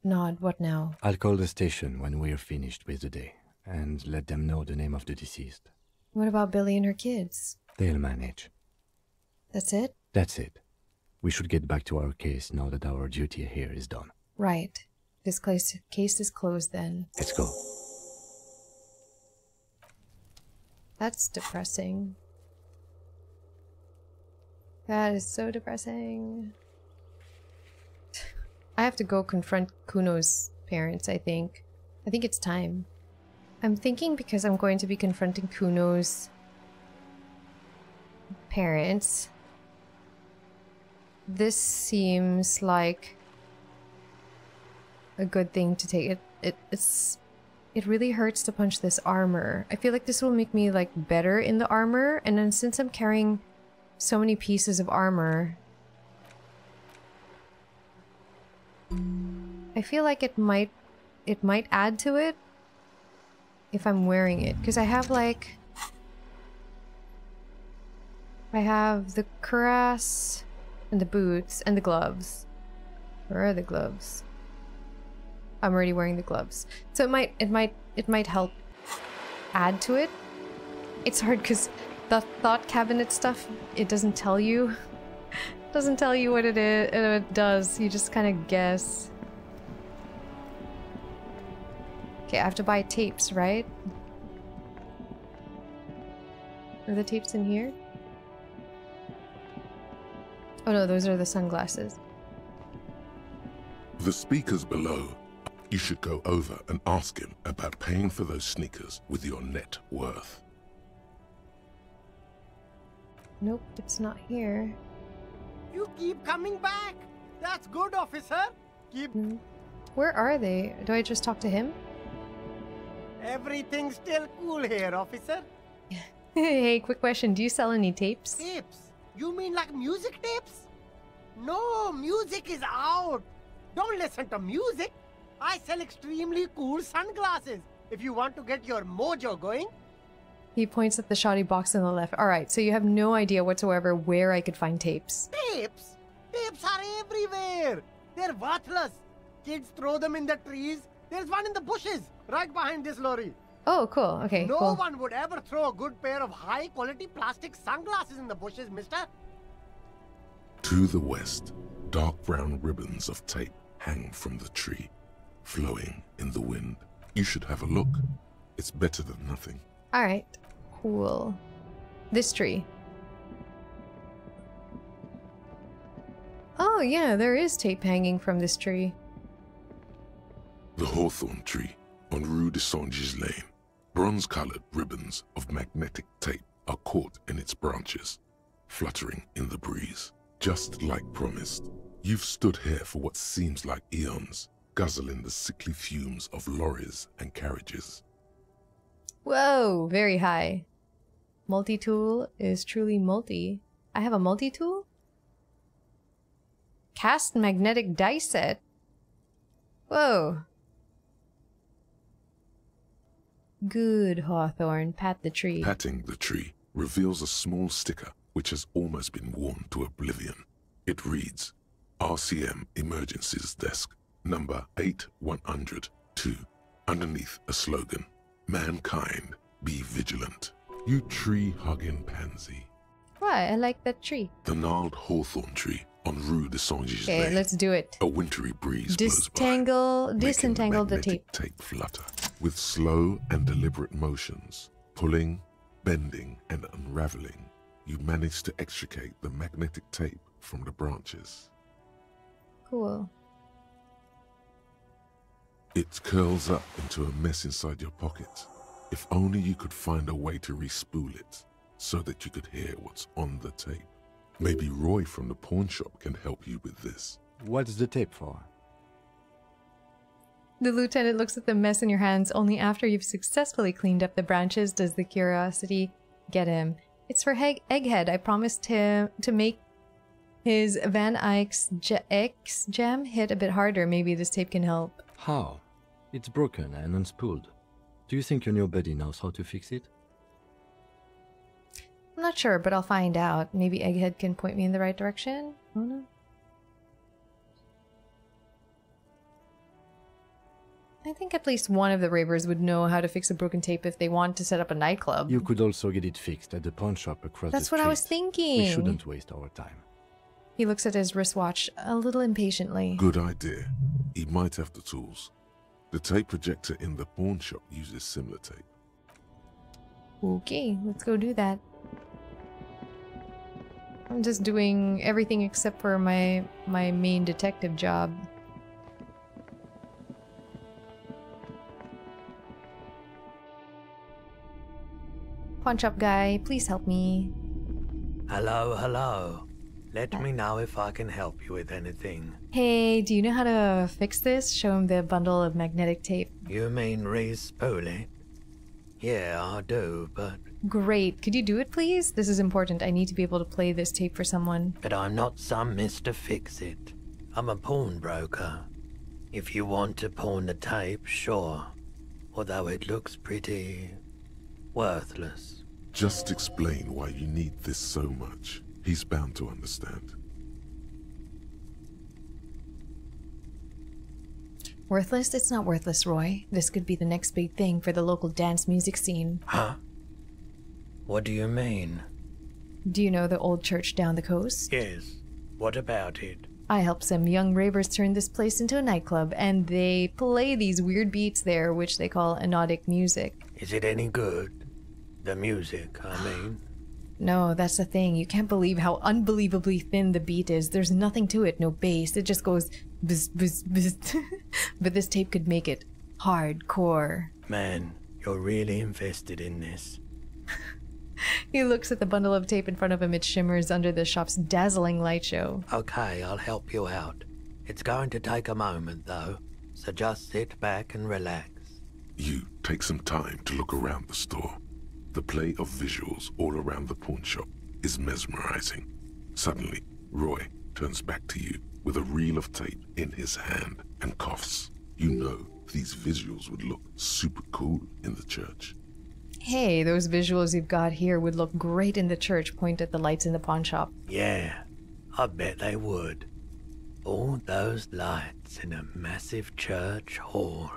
Nod, what now? I'll call the station when we're finished with the day, and let them know the name of the deceased. What about Billy and her kids? They'll manage. That's it? That's it. We should get back to our case now that our duty here is done. Right. This case is closed then. Let's go. That's depressing. That is so depressing. I have to go confront Kuno's parents, I think. I think it's time. I'm thinking because I'm going to be confronting Kuno's parents. This seems like a good thing to take. It really hurts to punch this armor. I feel like this will make me like better in the armor, and then since I'm carrying so many pieces of armor, I feel like it might add to it if I'm wearing it, because I have the cuirass and the boots and the gloves. Where are the gloves? I'm already wearing the gloves, so it might help add to it. It's hard because the thought cabinet stuff, it doesn't tell you. It doesn't tell you what it is. It does. You just kind of guess. Okay, I have to buy tapes, right? Are the tapes in here? Oh no, those are the sunglasses. The speaker's below. You should go over and ask him about paying for those sneakers with your net worth. Nope, it's not here. You keep coming back. That's good, officer. Keep... Where are they? Do I just talk to him? Everything's still cool here, officer. Hey, quick question. Do you sell any tapes? Tapes? You mean like music tapes? No, music is out. Don't listen to music. I sell extremely cool sunglasses. If you want to get your mojo going. He points at the shoddy box on the left. Alright, so you have no idea whatsoever where I could find tapes. Tapes? Tapes are everywhere. They're worthless. Kids throw them in the trees. There's one in the bushes, right behind this lorry. Oh, cool. Okay, no cool. one would ever throw a good pair of high-quality plastic sunglasses in the bushes, mister. To the west, dark brown ribbons of tape hang from the tree, flowing in the wind. You should have a look. It's better than nothing. Alright, cool. This tree. Oh yeah, there is tape hanging from this tree. The hawthorn tree on Rue de Saint-Gilles Lane. Bronze-colored ribbons of magnetic tape are caught in its branches, fluttering in the breeze. Just like promised, you've stood here for what seems like eons, guzzling the sickly fumes of lorries and carriages. Whoa, very high. Multi-tool is truly multi. I have a multi-tool? Cast magnetic dice set? Whoa. Good, Hawthorne. Pat the tree. Patting the tree reveals a small sticker which has almost been worn to oblivion. It reads, RCM Emergencies Desk, number 8102. Underneath a slogan, Mankind, be vigilant. You tree-hugging pansy. Why? I like that tree. The gnarled hawthorn tree on Rue de Saint-Gilles Okay, Lane. let's do it. A wintry breeze Disentangle the tape. Tape flutter with slow and deliberate motions, pulling, bending, and unraveling. You manage to extricate the magnetic tape from the branches. Cool. It curls up into a mess inside your pocket. If only you could find a way to re-spool it, so that you could hear what's on the tape. Maybe Roy from the pawn shop can help you with this. What's the tape for? The lieutenant looks at the mess in your hands. Only after you've successfully cleaned up the branches does the curiosity get him. It's for Egghead. I promised him to make his Van Eyck's X gem hit a bit harder. Maybe this tape can help. How? It's broken and unspooled. Do you think your new buddy knows how to fix it? I'm not sure, but I'll find out. Maybe Egghead can point me in the right direction? I don't know. I think at least one of the ravers would know how to fix a broken tape if they want to set up a nightclub. You could also get it fixed at the pawn shop across the street. That's what I was thinking. We shouldn't waste our time. He looks at his wristwatch a little impatiently. Good idea. He might have the tools. The tape projector in the pawn shop uses similar tape. Okay, let's go do that. I'm just doing everything except for my main detective job. Pawn shop guy, please help me. Hello, hello. Let me know if I can help you with anything. Hey, do you know how to fix this? Show him the bundle of magnetic tape. You mean re-spool it? Yeah, I do, but... Great. Could you do it, please? This is important. I need to be able to play this tape for someone. But I'm not some Mr. Fix-It. I'm a pawnbroker. If you want to pawn the tape, sure. Although it looks pretty... worthless. Just explain why you need this so much. He's bound to understand. Worthless? It's not worthless, Roy. This could be the next big thing for the local dance music scene. Huh? What do you mean? Do you know the old church down the coast? Yes. What about it? I helped some young ravers turn this place into a nightclub, and they play these weird beats there, which they call anodic music. Is it any good? The music, I mean. No, that's the thing. You can't believe how unbelievably thin the beat is. There's nothing to it, no bass. It just goes bzz, bzz, bzz. But this tape could make it hardcore. Man, you're really invested in this. He looks at the bundle of tape in front of him. It shimmers under the shop's dazzling light show. Okay, I'll help you out. It's going to take a moment, though, so just sit back and relax. You take some time to look around the store. The play of visuals all around the pawn shop is mesmerizing. Suddenly, Roy, turns back to you with a reel of tape in his hand and coughs. You know these visuals would look super cool in the church. Hey, those visuals you've got here would look great in the church. Point at the lights in the pawn shop. Yeah, I bet they would. All those lights in a massive church hall.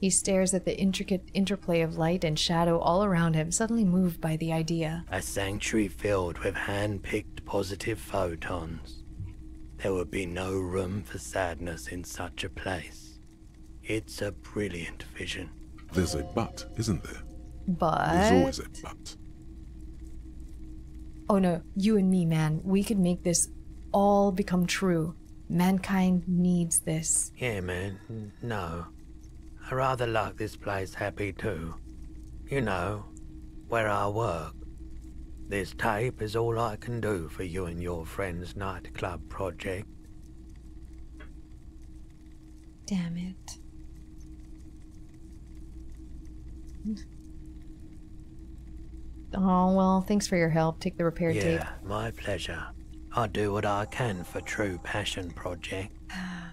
He stares at the intricate interplay of light and shadow all around him, suddenly moved by the idea. A sanctuary filled with hand-picked positive photons. There would be no room for sadness in such a place. It's a brilliant vision. There's a but, isn't there? But... There's always a but. Oh no, you and me, man. We could make this all become true. Mankind needs this. Yeah, man. No. I rather like this place happy too. You know, where I work. This tape is all I can do for you and your friend's nightclub project. Damn it. Oh, well, thanks for your help. Take the repair tape. Yeah, my pleasure. I do what I can for True Passion Project.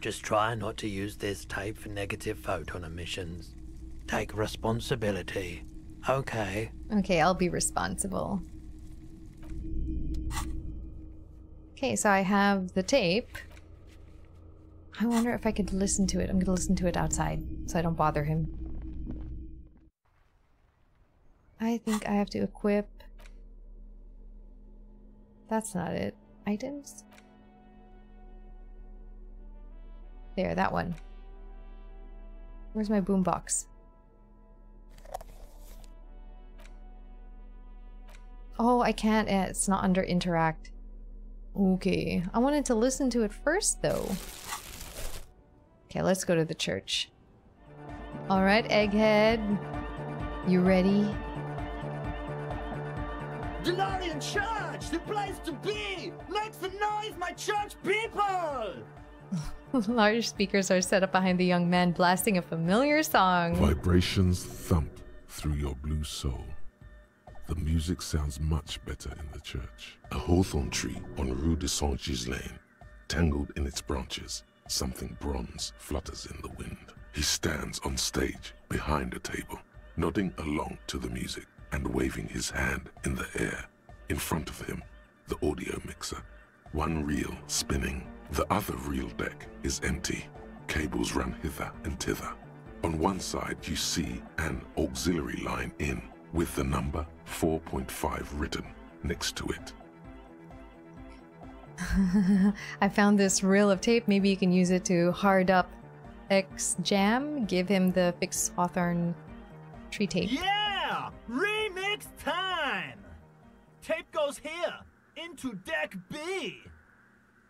Just try not to use this tape for negative photon emissions. Take responsibility. Okay. Okay, I'll be responsible. Okay, so I have the tape. I wonder if I could listen to it. I'm gonna listen to it outside so I don't bother him. I think I have to equip... That's not it. Items? There, that one. Where's my boombox? Oh, I can't. It's not under Interact. Okay. I wanted to listen to it first, though. Okay, let's go to the church. Alright, Egghead. You ready? DeLorean Church! The place to be! Make some noise, my church people! Large speakers are set up behind the young man, blasting a familiar song. Vibrations thump through your blue soul. The music sounds much better in the church. A hawthorn tree on Rue de Saint-Ghislain, tangled in its branches, something bronze flutters in the wind. He stands on stage behind a table, nodding along to the music and waving his hand in the air. In front of him, the audio mixer, one reel spinning. The other reel deck is empty. Cables run hither and thither. On one side, you see an auxiliary line in with the number 4.5 written next to it. I found this reel of tape. Maybe you can use it to hard up X Jam. Give him the fixed Hawthorn tree tape. Yeah! Remix time! Tape goes here, into deck B.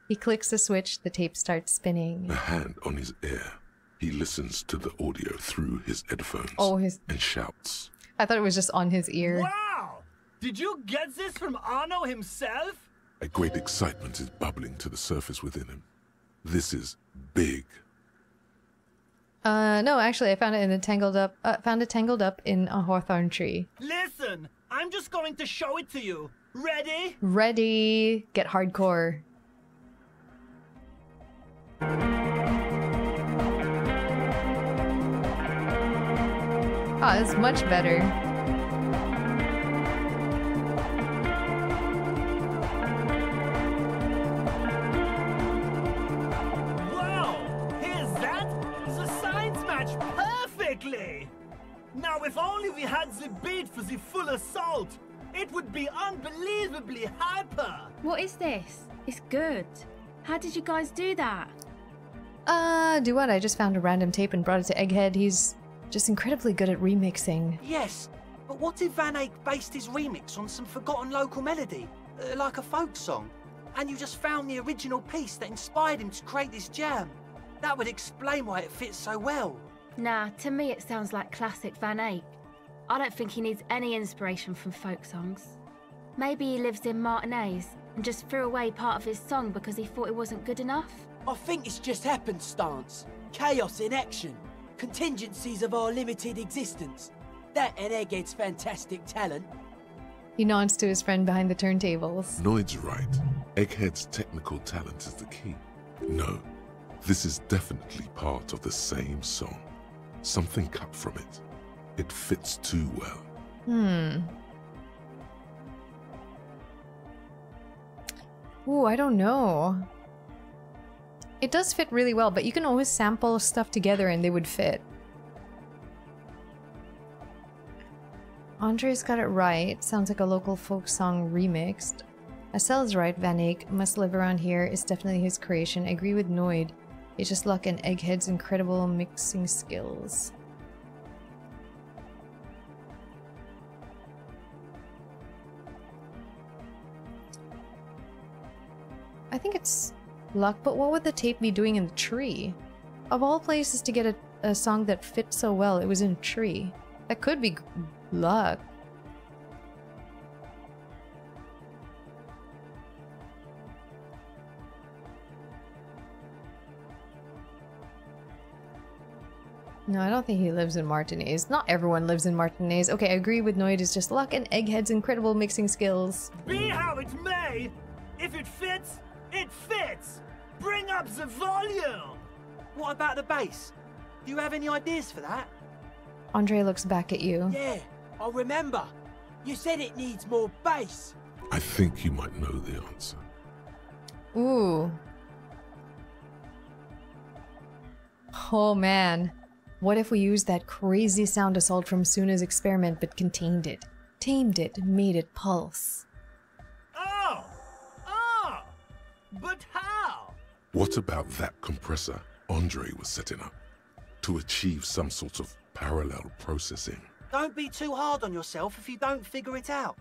He clicks the switch, the tape starts spinning. A hand on his ear. He listens to the audio through his headphones and shouts. I thought it was just on his ear. Wow! Did you get this from Arno himself? A great excitement is bubbling to the surface within him. This is big. No, actually, I found it in a tangled up in a hawthorn tree. Listen, I'm just going to show it to you. Ready? Ready. Get hardcore. Oh, it's much better. Wow! Here's that! The signs match perfectly! Now, if only we had the beat for the full assault, it would be unbelievably hyper! What is this? It's good. How did you guys do that? Do what? I just found a random tape and brought it to Egghead. He's just incredibly good at remixing. Yes, but what if Van Eyck based his remix on some forgotten local melody, like a folk song, and you just found the original piece that inspired him to create this jam? That would explain why it fits so well. Nah, to me it sounds like classic Van Eyck. I don't think he needs any inspiration from folk songs. Maybe he lives in Martinez and just threw away part of his song because he thought it wasn't good enough? I think it's just happenstance. Chaos in action. Contingencies of our limited existence. That and Egghead's fantastic talent. He nods to his friend behind the turntables. Noid's right. Egghead's technical talent is the key. No, this is definitely part of the same song. Something cut from it. It fits too well. Ooh, I don't know. It does fit really well, but you can always sample stuff together and they would fit. Andre's got it right. Sounds like a local folk song remixed. Esel's right. Van Eyck must live around here. It's definitely his creation. I agree with Noid. It's just luck and Egghead's incredible mixing skills. I think it's luck, but what would the tape be doing in the tree? Of all places to get a song that fits so well, it was in a tree. That could be luck. No, I don't think he lives in Martinez. Not everyone lives in Martinez. Okay, I agree with Noid. It's just luck and Egghead's incredible mixing skills. Be how it may, if it fits, it fits. Bring up the volume. What about the bass? Do you have any ideas for that? Andre looks back at you. Yeah, I remember. You said it needs more bass. I think you might know the answer. Ooh. Oh man. What if we used that crazy sound assault from Suna's experiment but contained it, tamed it, made it pulse? But how? What about that compressor Andre was setting up to achieve some sort of parallel processing? Don't be too hard on yourself if you don't figure it out.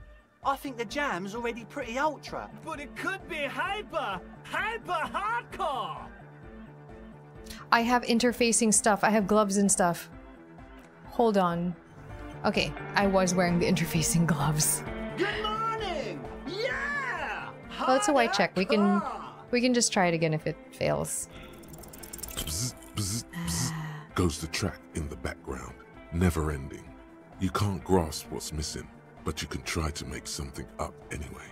I think the jam's already pretty ultra. But it could be hyper hardcore. I have interfacing stuff. I have gloves and stuff. Hold on. Okay, I was wearing the interfacing gloves. Good morning! Yeah! Well, it's a white check. We can just try it again if it fails. Bzz, bzz, bzz, goes the track in the background, never ending. You can't grasp what's missing, but you can try to make something up anyway.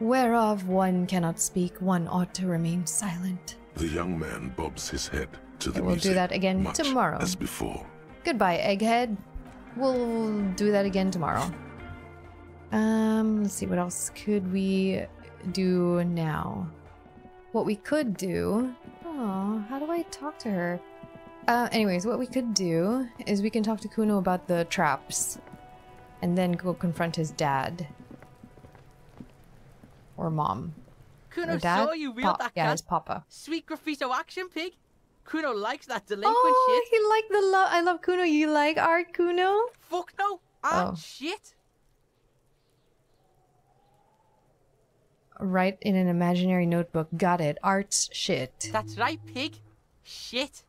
Whereof one cannot speak, one ought to remain silent. The young man bobs his head to the We'll music, do that again much tomorrow. as before. Goodbye, Egghead. We'll do that again tomorrow. Let's see, what else could we do now? What we could do... Oh, how do I talk to her? Anyways, what we could do is we can talk to Kuno about the traps. And then go confront his dad. Or mom. Kuno or dad? saw you reeled that Yeah, cat. his papa. Sweet graffito action pig. Kuno likes that delinquent Oh, shit. he liked the love. I love Kuno. You like art, Kuno? Fuck no. Art Oh. shit. Write in an imaginary notebook. Got it. Art's shit. That's right, pig. Shit.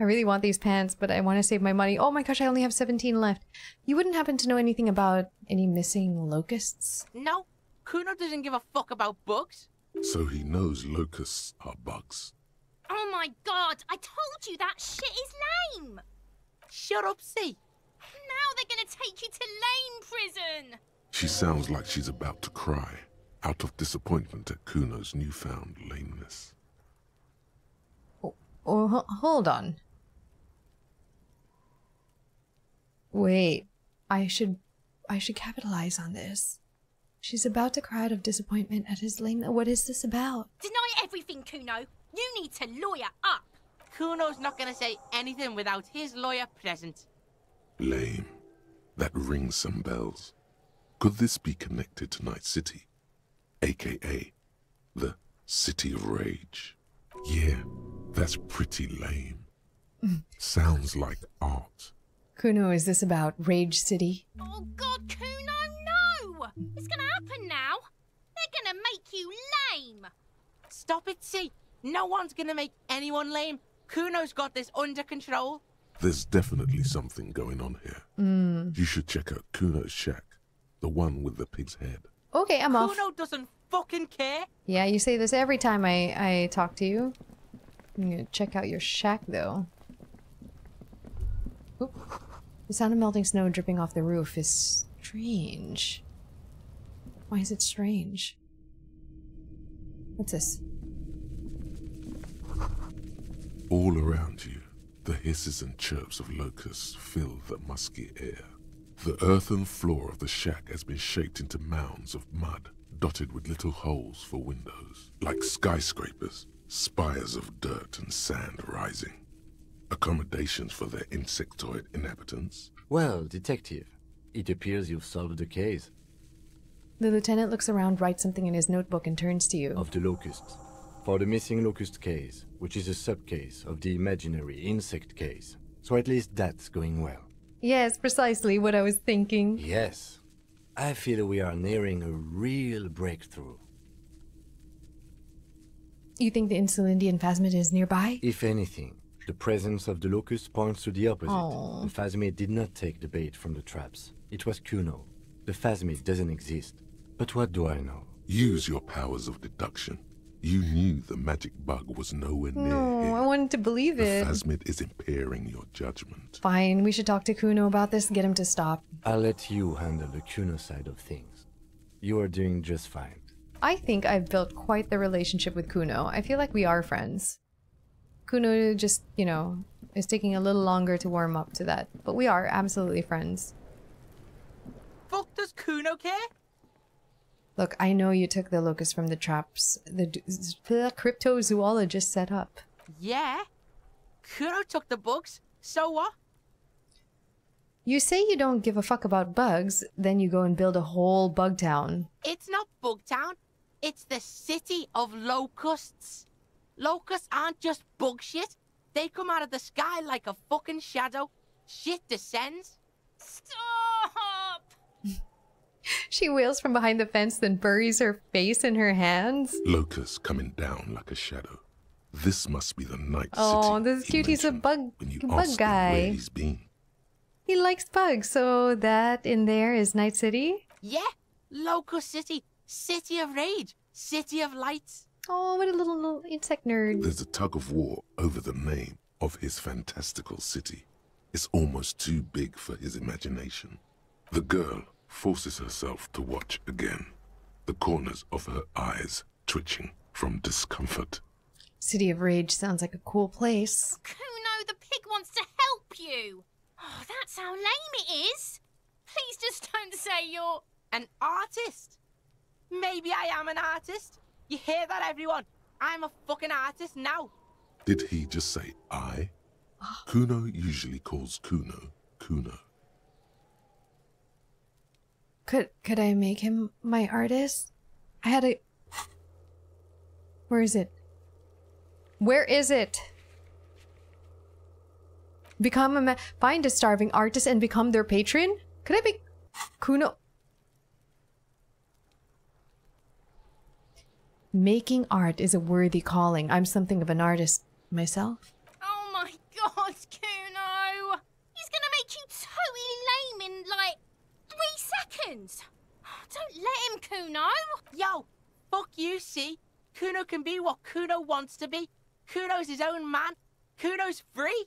I really want these pants, but I want to save my money. Oh my gosh, I only have 17 left. You wouldn't happen to know anything about any missing locusts? No. Kuno doesn't give a fuck about bugs. So he knows locusts are bugs. Oh my god, I told you that shit is lame! Shut up, C. Now they're gonna take you to lame prison! She sounds like she's about to cry, out of disappointment at Kuno's newfound lameness. Oh, hold on. Wait, I should capitalize on this. She's about to cry out of disappointment at his lameness. What is this about? Deny everything, Kuno. You need to lawyer up. Kuno's not gonna say anything without his lawyer present. Lame. That rings some bells. Could this be connected to Night City? AKA, the City of Rage. Yeah, that's pretty lame. Sounds like art. Kuno, is this about Rage City? Oh god, Kuno, no! It's gonna happen now. They're gonna make you lame. Stop it, C. No one's gonna make anyone lame. Kuno's got this under control. There's definitely something going on here. You should check out Kuno's shack, the one with the pig's head. Okay, I'm off. Kuno doesn't fucking care. Yeah, you say this every time I talk to you. I'm gonna check out your shack, though. Oop. The sound of melting snow dripping off the roof is strange. Why is it strange? What's this? All around you, the hisses and chirps of locusts fill the musky air. The earthen floor of the shack has been shaped into mounds of mud, dotted with little holes for windows, like skyscrapers, spires of dirt and sand rising. Accommodations for their insectoid inhabitants? Well, detective, it appears you've solved the case. The lieutenant looks around, writes something in his notebook, and turns to you. Of the locusts. For the missing locust case, which is a sub-case of the imaginary insect case. So at least that's going well. Yes, precisely what I was thinking. Yes. I feel we are nearing a real breakthrough. You think the Insulindian phasmid is nearby? If anything, the presence of the locust points to the opposite. Aww. The phasmid did not take the bait from the traps. It was Kuno. The phasmid doesn't exist. But what do I know? Use your powers of deduction. You knew the magic bug was nowhere near here. I wanted to believe it. The phasmid is impairing your judgment. Fine, we should talk to Kuno about this, get him to stop. I'll let you handle the Kuno side of things. You are doing just fine. I think I've built quite the relationship with Kuno. I feel like we are friends. Kuno just, you know, is taking a little longer to warm up to that. But we are absolutely friends. Fuck does Kuno care? Look, I know you took the locust from the traps the cryptozoologist set up. Yeah. Kuno took the bugs. So what? You say you don't give a fuck about bugs, then you go and build a whole bug town. It's not Bugtown. It's the city of locusts. Locusts aren't just bug shit. They come out of the sky like a fucking shadow. Shit descends. Stop! She wails from behind the fence, then buries her face in her hands. Locusts coming down like a shadow. This must be the night city. Oh, this is cute. He's a bug guy. Where he's been. He likes bugs, so that in there is Night City? Yeah. Locust City. City of rage. City of lights. Oh, what a little insect nerd. There's a tug of war over the name of his fantastical city. It's almost too big for his imagination. The girl forces herself to watch again, the corners of her eyes twitching from discomfort. City of Rage sounds like a cool place. Kuno, the pig wants to help you. Oh, that's how lame it is. Please just don't say you're... An artist. Maybe I am an artist. You hear that, everyone? I'm a fucking artist now. Did he just say I? Kuno usually calls Kuno, Kuno. Could I make him my artist? I had a... Where is it? Where is it? Find a starving artist and become their patron? Could I be... Kuno... Making art is a worthy calling. I'm something of an artist myself. Oh my god, Kuno! He's gonna make you totally lame in, like, 3 seconds! Don't let him, Kuno! Yo, fuck you, see? Kuno can be what Kuno wants to be. Kuno's his own man. Kuno's free.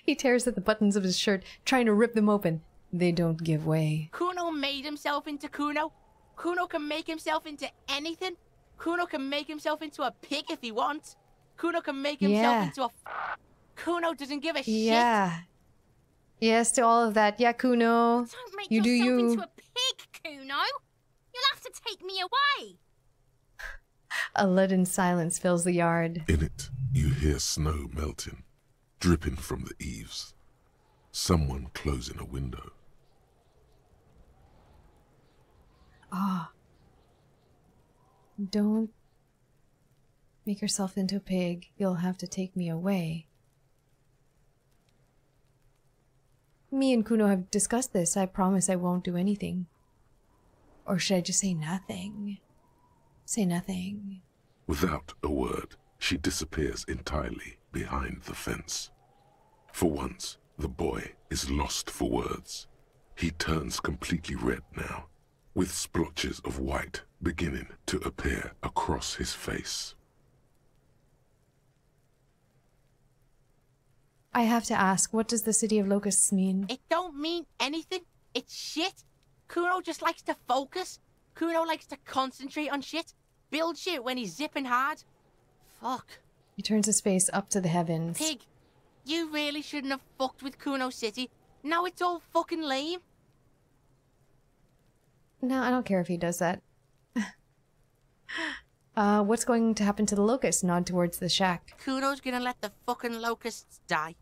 He tears at the buttons of his shirt, trying to rip them open. They don't give way. Kuno made himself into Kuno. Kuno can make himself into anything. Kuno can make himself into a pig if he wants. Kuno can make himself into a... Kuno doesn't give a shit. Yeah. Yes to all of that. Yeah, Kuno. Don't make you yourself do you. into a pig, Kuno. You'll have to take me away. A leaden silence fills the yard. In it, you hear snow melting, dripping from the eaves. Someone closing a window. Ah. Don't make yourself into a pig. You'll have to take me away. Me and Kuno have discussed this. I promise I won't do anything. Or should I just say nothing? Say nothing. Without a word, she disappears entirely behind the fence. For once, the boy is lost for words. He turns completely red now, with splotches of white beginning to appear across his face. I have to ask, what does the City of Locusts mean? It don't mean anything. It's shit. Kuno just likes to focus. Kuno likes to concentrate on shit. build shit when he's zipping hard. Fuck. He turns his face up to the heavens. Pig, you really shouldn't have fucked with Kuno City. Now it's all fucking lame. No, I don't care if he does that. What's going to happen to the locusts? Nod towards the shack. Kuno's gonna let the fucking locusts die.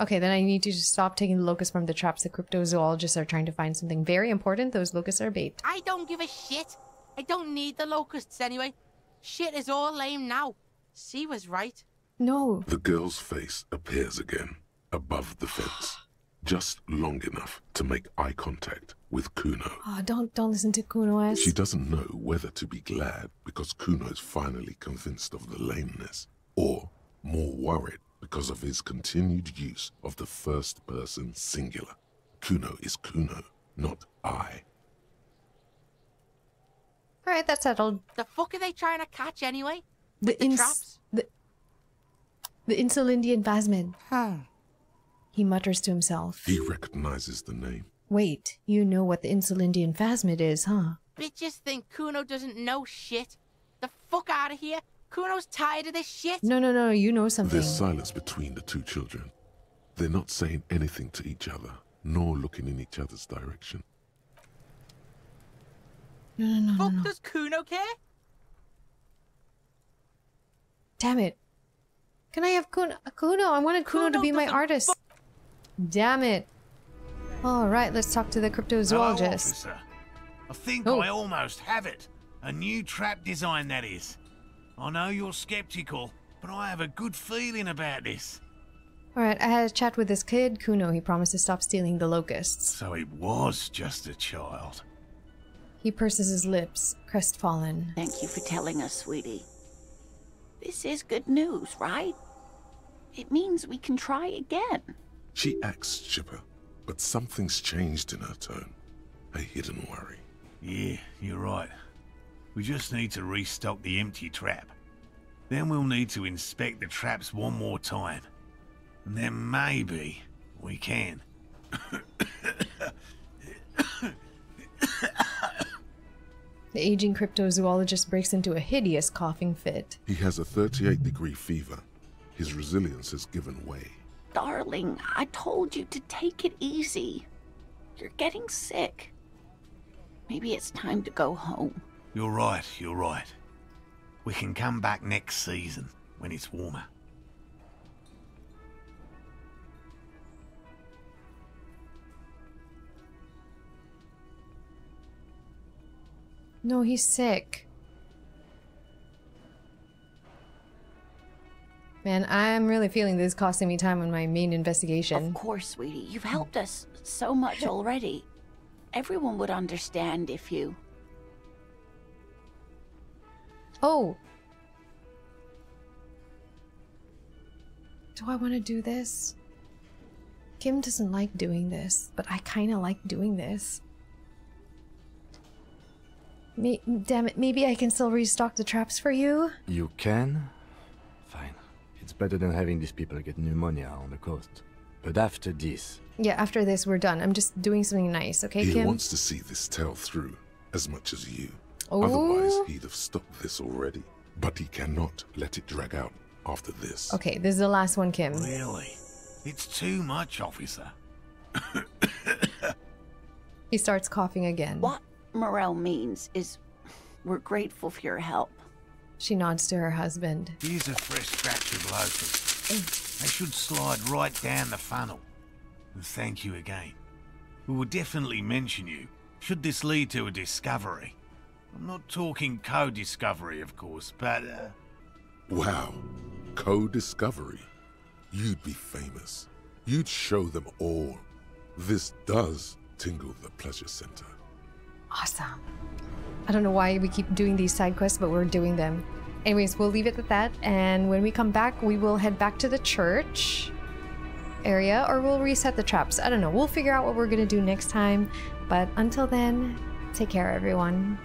Okay, then I need you to stop taking the locusts from the traps. The cryptozoologists are trying to find something very important. Those locusts are bait. I don't give a shit. I don't need the locusts anyway. Shit is all lame now. C was right. No. The girl's face appears again, above the fence. Just long enough to make eye contact with Kuno. Oh, don't listen to Kuno. She doesn't know whether to be glad because Kuno is finally convinced of the lameness, or more worried because of his continued use of the first person singular. Kuno is Kuno, not I. Alright, that's settled. The fuck are they trying to catch anyway? The traps? The Insulindian Phasmid. He mutters to himself. He recognizes the name. Wait, you know what the Insulindian Phasmid is, huh? Bitches think Kuno doesn't know shit. The fuck out of here. Kuno's tired of this shit. No, you know something. There's silence between the two children. They're not saying anything to each other, nor looking in each other's direction. No. Fuck, does Kuno care? Damn it. Can I have Kuno? I wanted Kuno to be my artist. Damn it. Alright, let's talk to the cryptozoologist. Hello, officer. I think I almost have it. A new trap design, that is. I know you're skeptical, but I have a good feeling about this. Alright, I had a chat with this kid, Kuno. He promised to stop stealing the locusts. So it was just a child. He purses his lips, crestfallen. Thank you for telling us, sweetie. This is good news, right? It means we can try again. She acts chipper, but something's changed in her tone. A hidden worry. Yeah, you're right. We just need to restock the empty trap. Then we'll need to inspect the traps one more time. And then maybe we can. The aging cryptozoologist breaks into a hideous coughing fit. He has a 38-degree fever. His resilience has given way. Darling, I told you to take it easy. You're getting sick. Maybe it's time to go home. You're right. We can come back next season, when it's warmer. No, he's sick. Man, I'm really feeling this is costing me time on my main investigation. Of course, sweetie. You've helped us so much already. Everyone would understand if you... Oh! Do I want to do this? Kim doesn't like doing this, but I kind of like doing this. Damn it, maybe I can still restock the traps for you? You can? Fine. It's better than having these people get pneumonia on the coast. But after this... Yeah, after this we're done. I'm just doing something nice, okay, Kim? He wants to see this tale through, as much as you. Oh. Otherwise, he'd have stopped this already. But he cannot let it drag out after this. Okay, this is the last one, Kim. Really? It's too much, officer. He starts coughing again. What Morel means is we're grateful for your help. She nods to her husband. Here's a fresh batch of locusts. They should slide right down the funnel. And thank you again. We will definitely mention you, should this lead to a discovery. I'm not talking co-discovery, of course, but... Wow. Co-discovery. You'd be famous. You'd show them all. This does tingle the pleasure center. Awesome. I don't know why we keep doing these side quests, but we're doing them. Anyways, we'll leave it at that, and when we come back, we will head back to the church area, or we'll reset the traps. I don't know. We'll figure out what we're gonna do next time, but until then, take care, everyone.